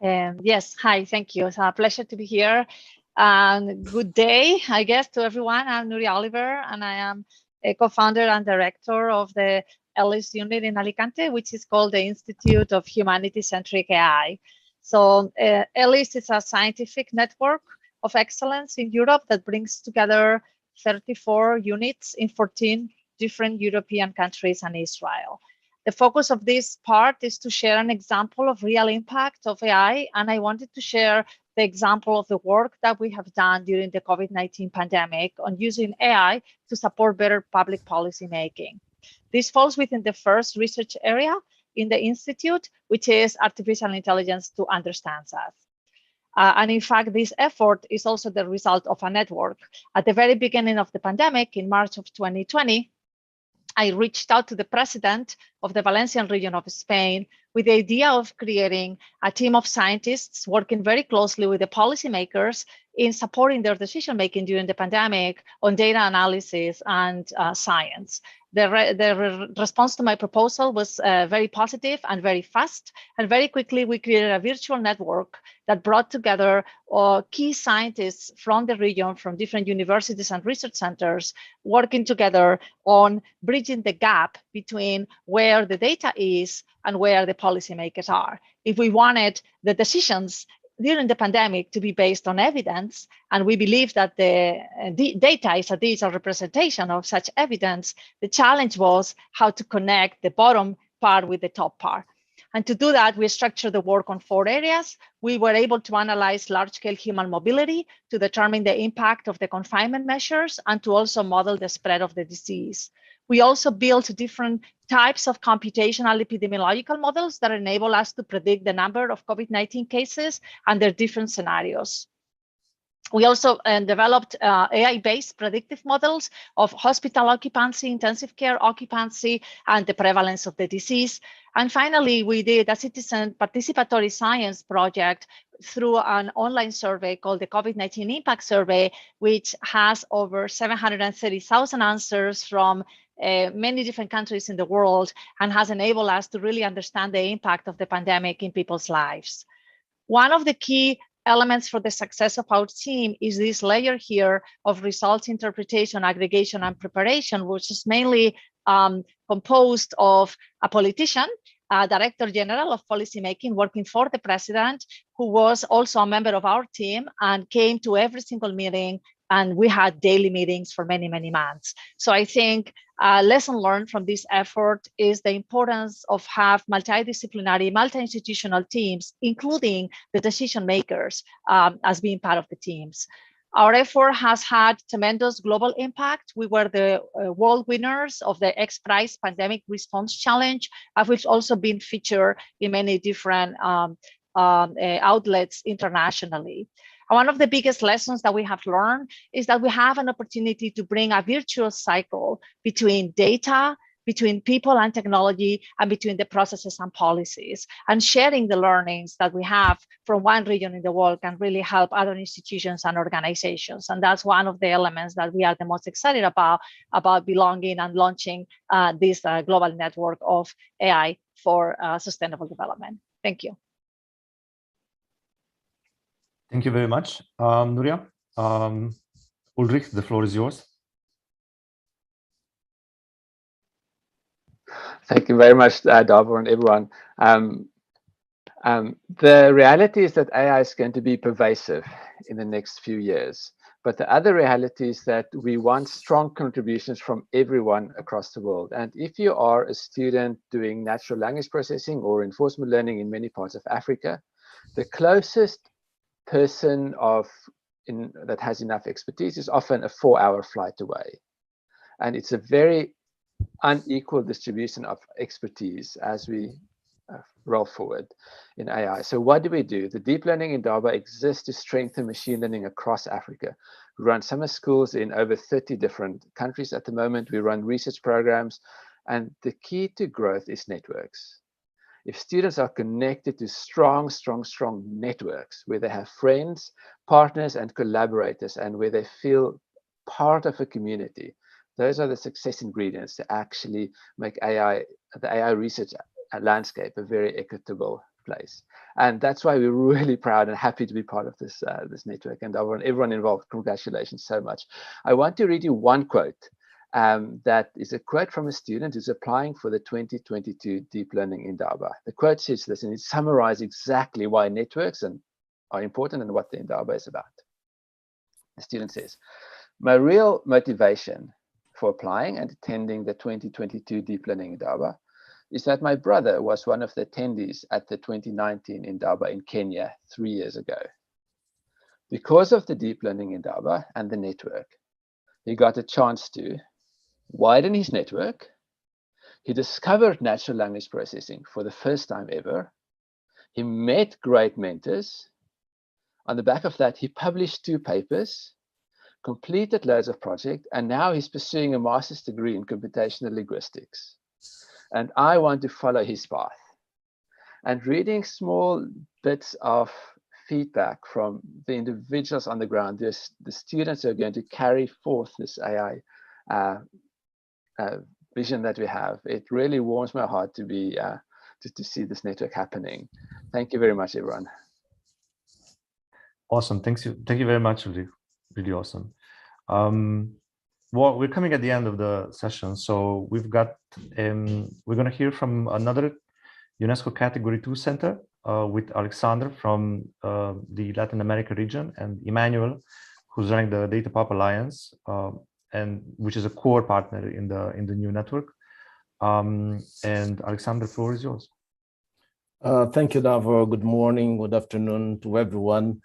Yes, hi, thank you. It's a pleasure to be here. Good day, I guess, to everyone. I'm Nuri Oliver, and I am a co-founder and director of the ELIS unit in Alicante, which is called the Institute of Humanity-Centric AI. So ELIS is a scientific network of excellence in Europe that brings together 34 units in 14 different European countries and Israel. The focus of this part is to share an example of real impact of AI, and I wanted to share the example of the work that we have done during the COVID-19 pandemic on using AI to support better public policy making. This falls within the first research area in the Institute, which is artificial intelligence to understand us. And in fact, this effort is also the result of a network. At the very beginning of the pandemic, in March of 2020, I reached out to the president of the Valencian region of Spain with the idea of creating a team of scientists working very closely with the policymakers in supporting their decision-making during the pandemic on data analysis and science. The response to my proposal was very positive and very fast, and very quickly we created a virtual network that brought together key scientists from the region, from different universities and research centers, working together on bridging the gap between where the data is and where the policymakers are. If we wanted the decisions during the pandemic to be based on evidence, and we believe that the data is a digital representation of such evidence, the challenge was how to connect the bottom part with the top part. And to do that, we structured the work on 4 areas. We were able to analyze large-scale human mobility to determine the impact of the confinement measures and to also model the spread of the disease. We also built different types of computational epidemiological models that enable us to predict the number of COVID-19 cases and their different scenarios. We also developed AI-based predictive models of hospital occupancy, intensive care occupancy, and the prevalence of the disease. And finally, we did a citizen participatory science project through an online survey called the COVID-19 Impact Survey, which has over 730,000 answers from many different countries in the world and has enabled us to really understand the impact of the pandemic in people's lives. One of the key elements for the success of our team is this layer here of results interpretation, aggregation, and preparation, which is mainly composed of a politician, Director General of Policymaking working for the President, who was also a member of our team and came to every single meeting, and we had daily meetings for many, many months. So I think a lesson learned from this effort is the importance of have multidisciplinary, multi-institutional teams, including the decision makers as being part of the teams. Our effort has had tremendous global impact. We were the world winners of the X Prize Pandemic Response Challenge, which also been featured in many different outlets internationally. One of the biggest lessons that we have learned is that we have an opportunity to bring a virtuous cycle between data, between people and technology, and between the processes and policies. And sharing the learnings that we have from one region in the world can really help other institutions and organizations. And that's one of the elements that we are the most excited about belonging and launching this global network of AI for sustainable development. Thank you. Thank you very much, Nuria. Ulrich, the floor is yours. Thank you very much, Davor and everyone. The reality is that AI is going to be pervasive in the next few years. But the other reality is that we want strong contributions from everyone across the world. And if you are a student doing natural language processing or reinforcement learning in many parts of Africa, the closest person that has enough expertise is often a 4-hour flight away. And it's a very unequal distribution of expertise as we roll forward in AI. So what do? The Deep Learning Indaba exists to strengthen machine learning across Africa. We run summer schools in over 30 different countries at the moment. We run research programs, and the key to growth is networks. If students are connected to strong networks where they have friends, partners, and collaborators, and where they feel part of a community, those are the success ingredients to actually make the AI research landscape a very equitable place. And that's why we're really proud and happy to be part of this network. And I want everyone involved, congratulations so much. I want to read you one quote. That is a quote from a student who's applying for the 2022 Deep Learning Indaba. The quote says this, and it summarizes exactly why networks are important and what the Indaba is about. The student says, "My real motivation for applying and attending the 2022 Deep Learning Indaba is that my brother was one of the attendees at the 2019 Indaba in Kenya 3 years ago. Because of the deep learning Indaba and the network, he got a chance to widen his network. He discovered natural language processing for the first time ever. He met great mentors. On the back of that, he published 2 papers, completed loads of projects, and now he's pursuing a master's degree in computational linguistics. And I want to follow his path. And reading small bits of feedback from the individuals on the ground, the students who are going to carry forth this AI vision that we have, it really warms my heart to be to see this network happening. Thank you very much, everyone. Awesome, thank you very much, really awesome. Well, we're coming at the end of the session, so we've got we're going to hear from another UNESCO Category 2 center with Alexandre from the Latin America region, and Emmanuel, who's running the Data Pop Alliance, and which is a core partner in the new network. And Alexandre, the floor is yours. Thank you, Davor. Good morning, good afternoon to everyone.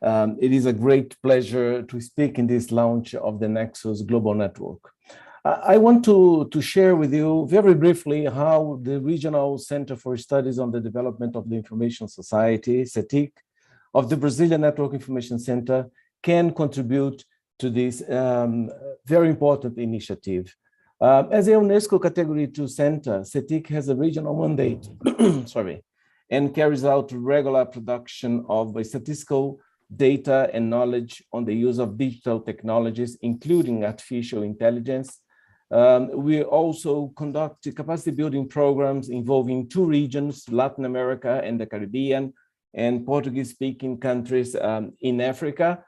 It is a great pleasure to speak in this launch of the Nexus Global Network. I want to share with you very briefly how the Regional Center for Studies on the Development of the Information Society, Cetic, of the Brazilian Network Information Center can contribute to this very important initiative. As a UNESCO Category 2 center, Cetic has a regional mandate, and carries out regular production of statistical data and knowledge on the use of digital technologies, including artificial intelligence. We also conduct capacity building programs involving 2 regions, Latin America and the Caribbean, and Portuguese-speaking countries in Africa.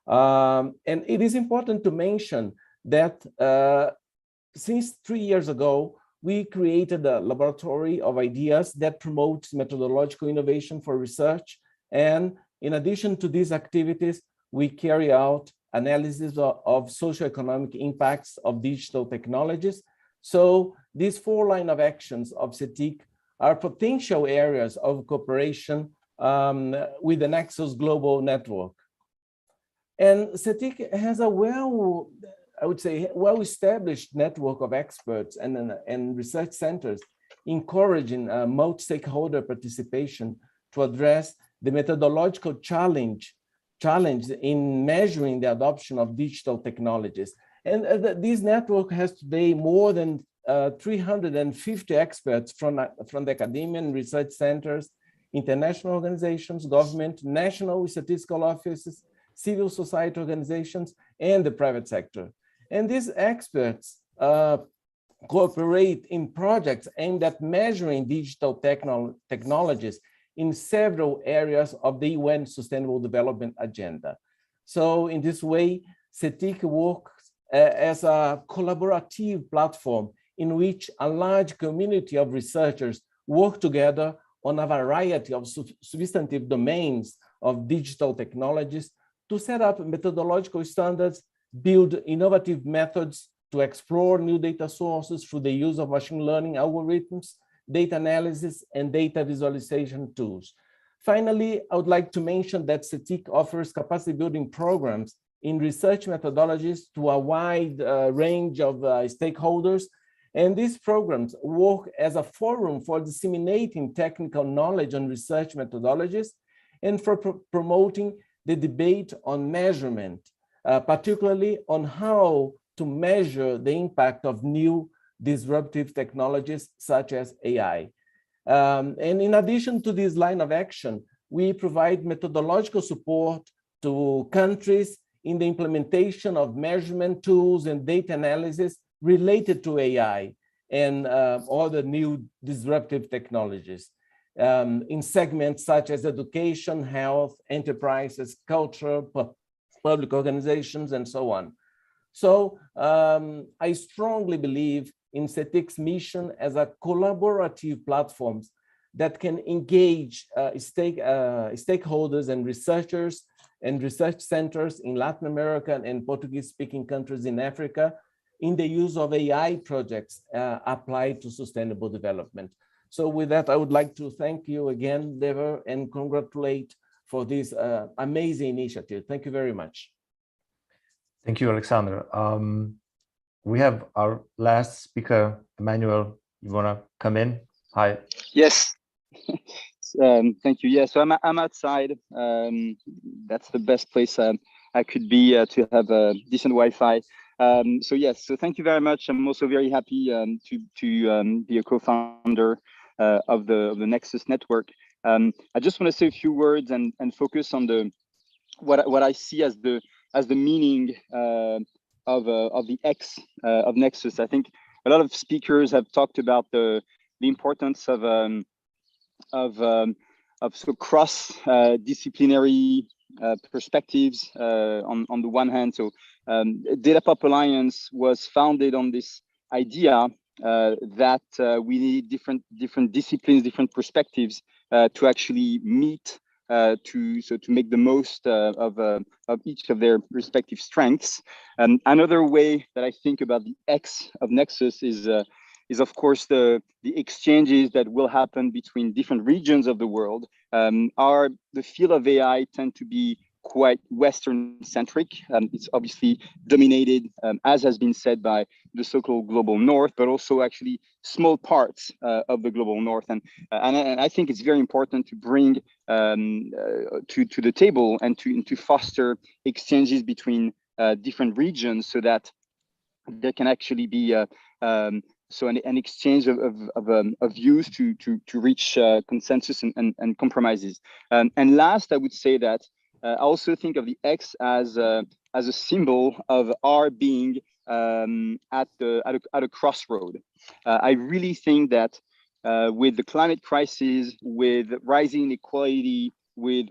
And it is important to mention that since 3 years ago, we created a laboratory of ideas that promotes methodological innovation for research. And in addition to these activities, we carry out analysis of socioeconomic impacts of digital technologies. So these 4 lines of actions of Cetic are potential areas of cooperation with the Nexus Global Network. And Cetic has a well-established network of experts and research centers encouraging multi-stakeholder participation to address the methodological challenge in measuring the adoption of digital technologies. And this network has today more than 350 experts from the academia and research centers, international organizations, government, national statistical offices, civil society organizations, and the private sector. And these experts cooperate in projects aimed at measuring digital technologies in several areas of the UN Sustainable Development Agenda. So in this way, Cetic works as a collaborative platform in which a large community of researchers work together on a variety of substantive domains of digital technologies to set up methodological standards, build innovative methods to explore new data sources through the use of machine learning algorithms, data analysis, and data visualization tools. Finally, I would like to mention that Cetic offers capacity building programs in research methodologies to a wide range of stakeholders. And these programs work as a forum for disseminating technical knowledge on research methodologies and for promoting the debate on measurement, particularly on how to measure the impact of new disruptive technologies such as AI. And in addition to this line of action, we provide methodological support to countries in the implementation of measurement tools and data analysis related to AI and other new disruptive technologies in segments such as education, health, enterprises, culture, public organizations, and so on. So I strongly believe in Cetic's mission as a collaborative platform that can engage stakeholders and researchers and research centers in Latin America and Portuguese-speaking countries in Africa in the use of AI projects applied to sustainable development. So with that, I would like to thank you again, Dever, and congratulate for this amazing initiative. Thank you very much. Thank you, Alexandre. We have our last speaker, Emmanuel. You want to come in? Hi. Yes. Thank you. Yeah, so I'm outside. That's the best place I could be to have a decent Wi-Fi. So yes, so thank you very much. I'm also very happy to be a co-founder of the Nexus network. I just want to say a few words and focus on what I see as the meaning of the X of Nexus. I think a lot of speakers have talked about the importance of so cross disciplinary perspectives on the one hand. So Data Pop Alliance was founded on this idea that we need different disciplines, different perspectives to actually meet to make the most of each of their respective strengths. Another way that I think about the X of Nexus is of course the exchanges that will happen between different regions of the world. The field of AI tend to be quite Western centric. It's obviously dominated, as has been said, by the so-called global North, but also actually small parts of the global North. And I think it's very important to bring to the table and to foster exchanges between different regions so that there can actually be so an exchange of views to reach consensus and compromises. And last, I would say that I also think of the X as a symbol of our being at a crossroad. I really think that with the climate crisis, with rising inequality, with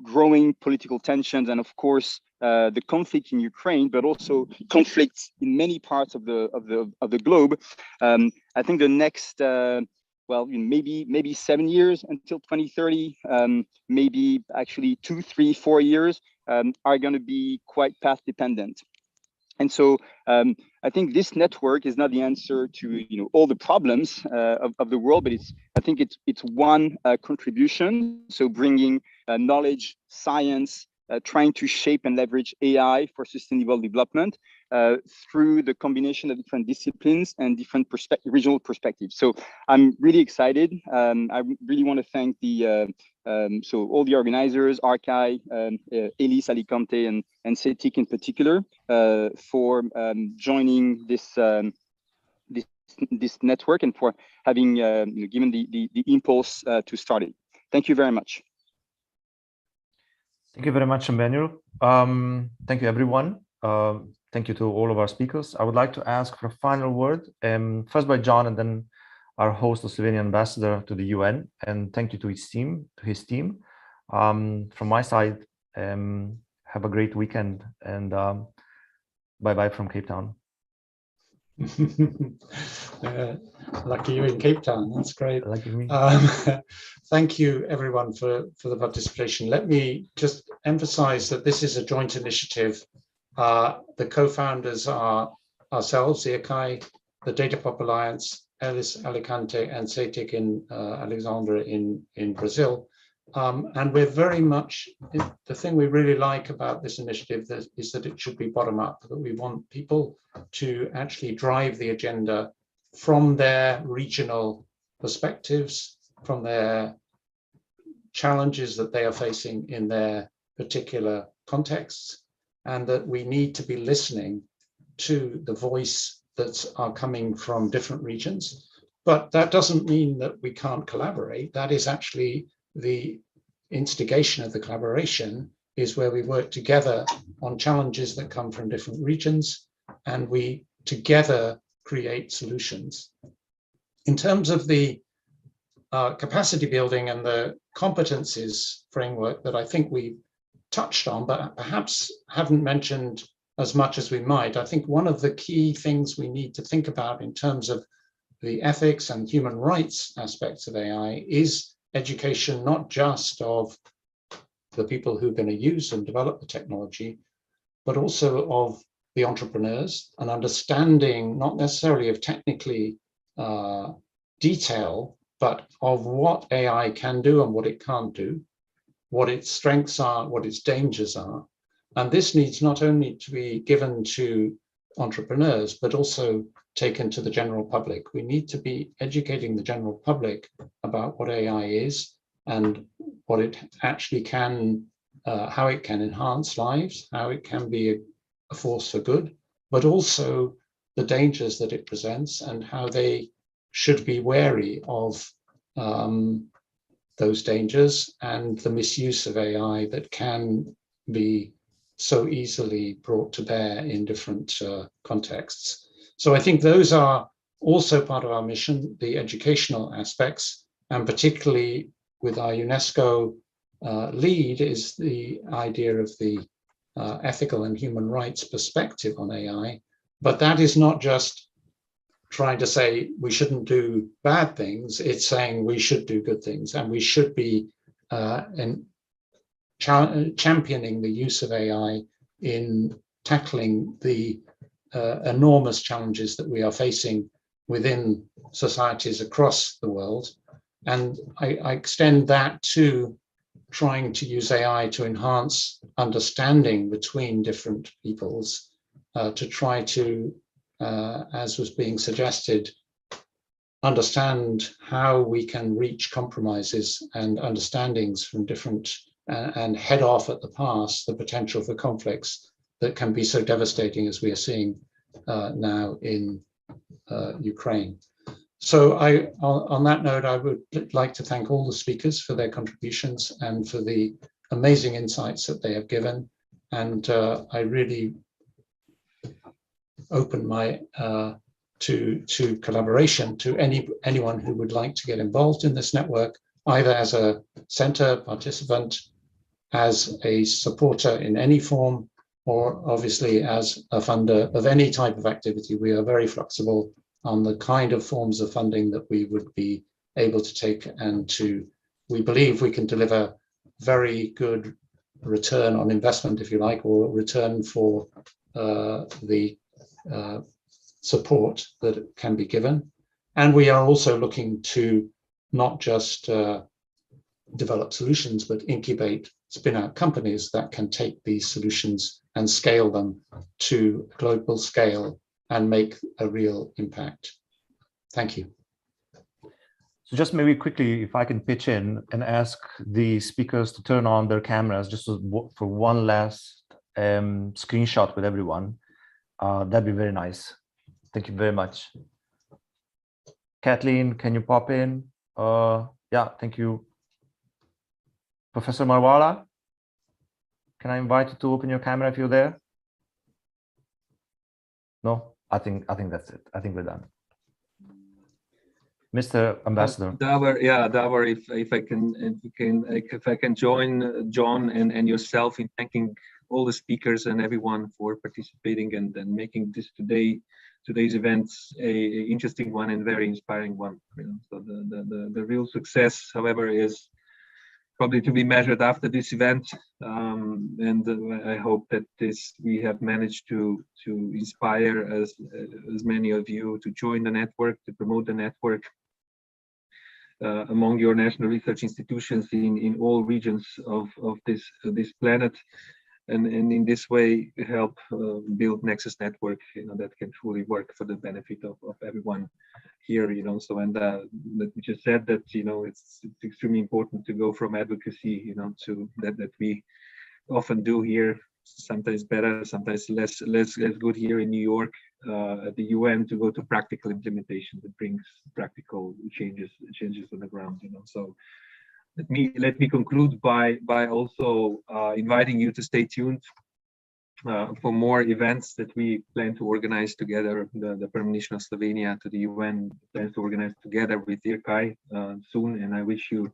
growing political tensions, and of course the conflict in Ukraine, but also conflicts in many parts of the globe, I think the next well, maybe 7 years until 2030, maybe actually 2, 3, 4 years are going to be quite path dependent. And so I think this network is not the answer to all the problems of the world, but I think it's one contribution. So bringing knowledge, science, trying to shape and leverage AI for sustainable development through the combination of different disciplines and different regional perspectives. So I'm really excited. I really want to thank so all the organizers, IRCAI, Elis, Alicante, and Cetic in particular for joining this network and for having given the impulse to start it. Thank you very much. Thank you very much, Emmanuel. Thank you, everyone. Thank you to all of our speakers. I would like to ask for a final word, first by John, and then our host, the Slovenian ambassador to the UN. And thank you to his team. From my side, have a great weekend, and bye-bye from Cape Town. Lucky you in Cape Town. That's great. Lucky me. Thank you, everyone, for the participation. Let me just emphasize that this is a joint initiative. The co-founders are ourselves, IRCAI, the Data Pop Alliance, Elis, Alicante, and Cetic in Alexandre in Brazil. And we're very much, the thing we really like about this initiative is that it should be bottom up, that we want people to actually drive the agenda from their regional perspectives, from their challenges that they are facing in their particular contexts, and that we need to be listening to the voice that are coming from different regions. But that doesn't mean that we can't collaborate. That is actually the instigation of the collaboration, is where we work together on challenges that come from different regions, and we together create solutions. In terms of the capacity building and the competencies framework that I think we touched on, but perhaps haven't mentioned as much as we might, I think one of the key things we need to think about in terms of the ethics and human rights aspects of AI is education, not just of the people who are going to use and develop the technology, but also of the entrepreneurs, an understanding not necessarily of technically detail, but of what AI can do and what it can't do, what its strengths are, what its dangers are. And this needs not only to be given to entrepreneurs, but also taken to the general public. We need to be educating the general public about what AI is and what it actually can, how it can enhance lives, how it can be a force for good, but also the dangers that it presents and how they should be wary of those dangers and the misuse of AI that can be so easily brought to bear in different contexts. So I think those are also part of our mission, the educational aspects, and particularly with our UNESCO lead is the idea of the ethical and human rights perspective on AI. But that is not just trying to say we shouldn't do bad things, it's saying we should do good things, and we should be championing the use of AI in tackling the enormous challenges that we are facing within societies across the world. And I extend that to trying to use AI to enhance understanding between different peoples, to try to, as was being suggested, understand how we can reach compromises and understandings from different, and head off at the pass the potential for conflicts that can be so devastating as we are seeing now in Ukraine. So on that note, I would like to thank all the speakers for their contributions and for the amazing insights that they have given. And I really open my to collaboration to anyone who would like to get involved in this network, either as a center participant, as a supporter in any form, or obviously as a funder of any type of activity. We are very flexible on the kind of forms of funding that we would be able to take, and we believe we can deliver very good return on investment, if you like, or return for the support that can be given. And we are also looking to not just develop solutions, but incubate, spin out companies that can take these solutions and scale them to a global scale and make a real impact. Thank you. So just maybe quickly, if I can pitch in and ask the speakers to turn on their cameras just for one last screenshot with everyone, that'd be very nice. Thank you very much. Kathleen, can you pop in? Yeah, thank you. Professor Mavala, can I invite you to open your camera if you're there? No, I think that's it. I think we're done. Mr. Ambassador. Davor, if I can join John and yourself in thanking all the speakers and everyone for participating and making this today's events a interesting one and very inspiring one. So the real success, however, is probably to be measured after this event, and I hope that we have managed to inspire as many of you to join the network, to promote the network among your national research institutions in all regions of this planet, and in this way help build Nexus network, that can truly work for the benefit of everyone here, So, and let me just said that, it's extremely important to go from advocacy, to that we often do here, sometimes better, sometimes less good here in New York at the UN, to go to practical implementation that brings practical changes on the ground, So let me conclude by also inviting you to stay tuned for more events that we plan to organize together. The Permanent Mission of Slovenia to the UN plans to organize together with IRCAI soon, and I wish you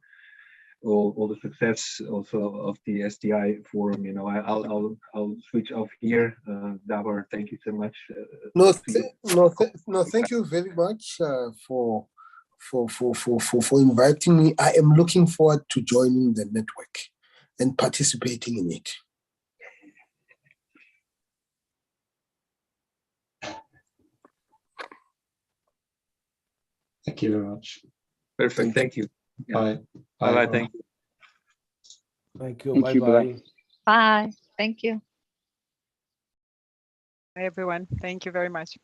all the success also of the SDI forum. I'll switch off here. Davor, thank you so much. Thank you very much for inviting me. I am looking forward to joining the network and participating in it. Thank you very much. Perfect. Thank you. Bye. Bye. Thank you. Thank you. Thank you. Bye-bye. Bye. Thank you. Bye, everyone. Thank you very much.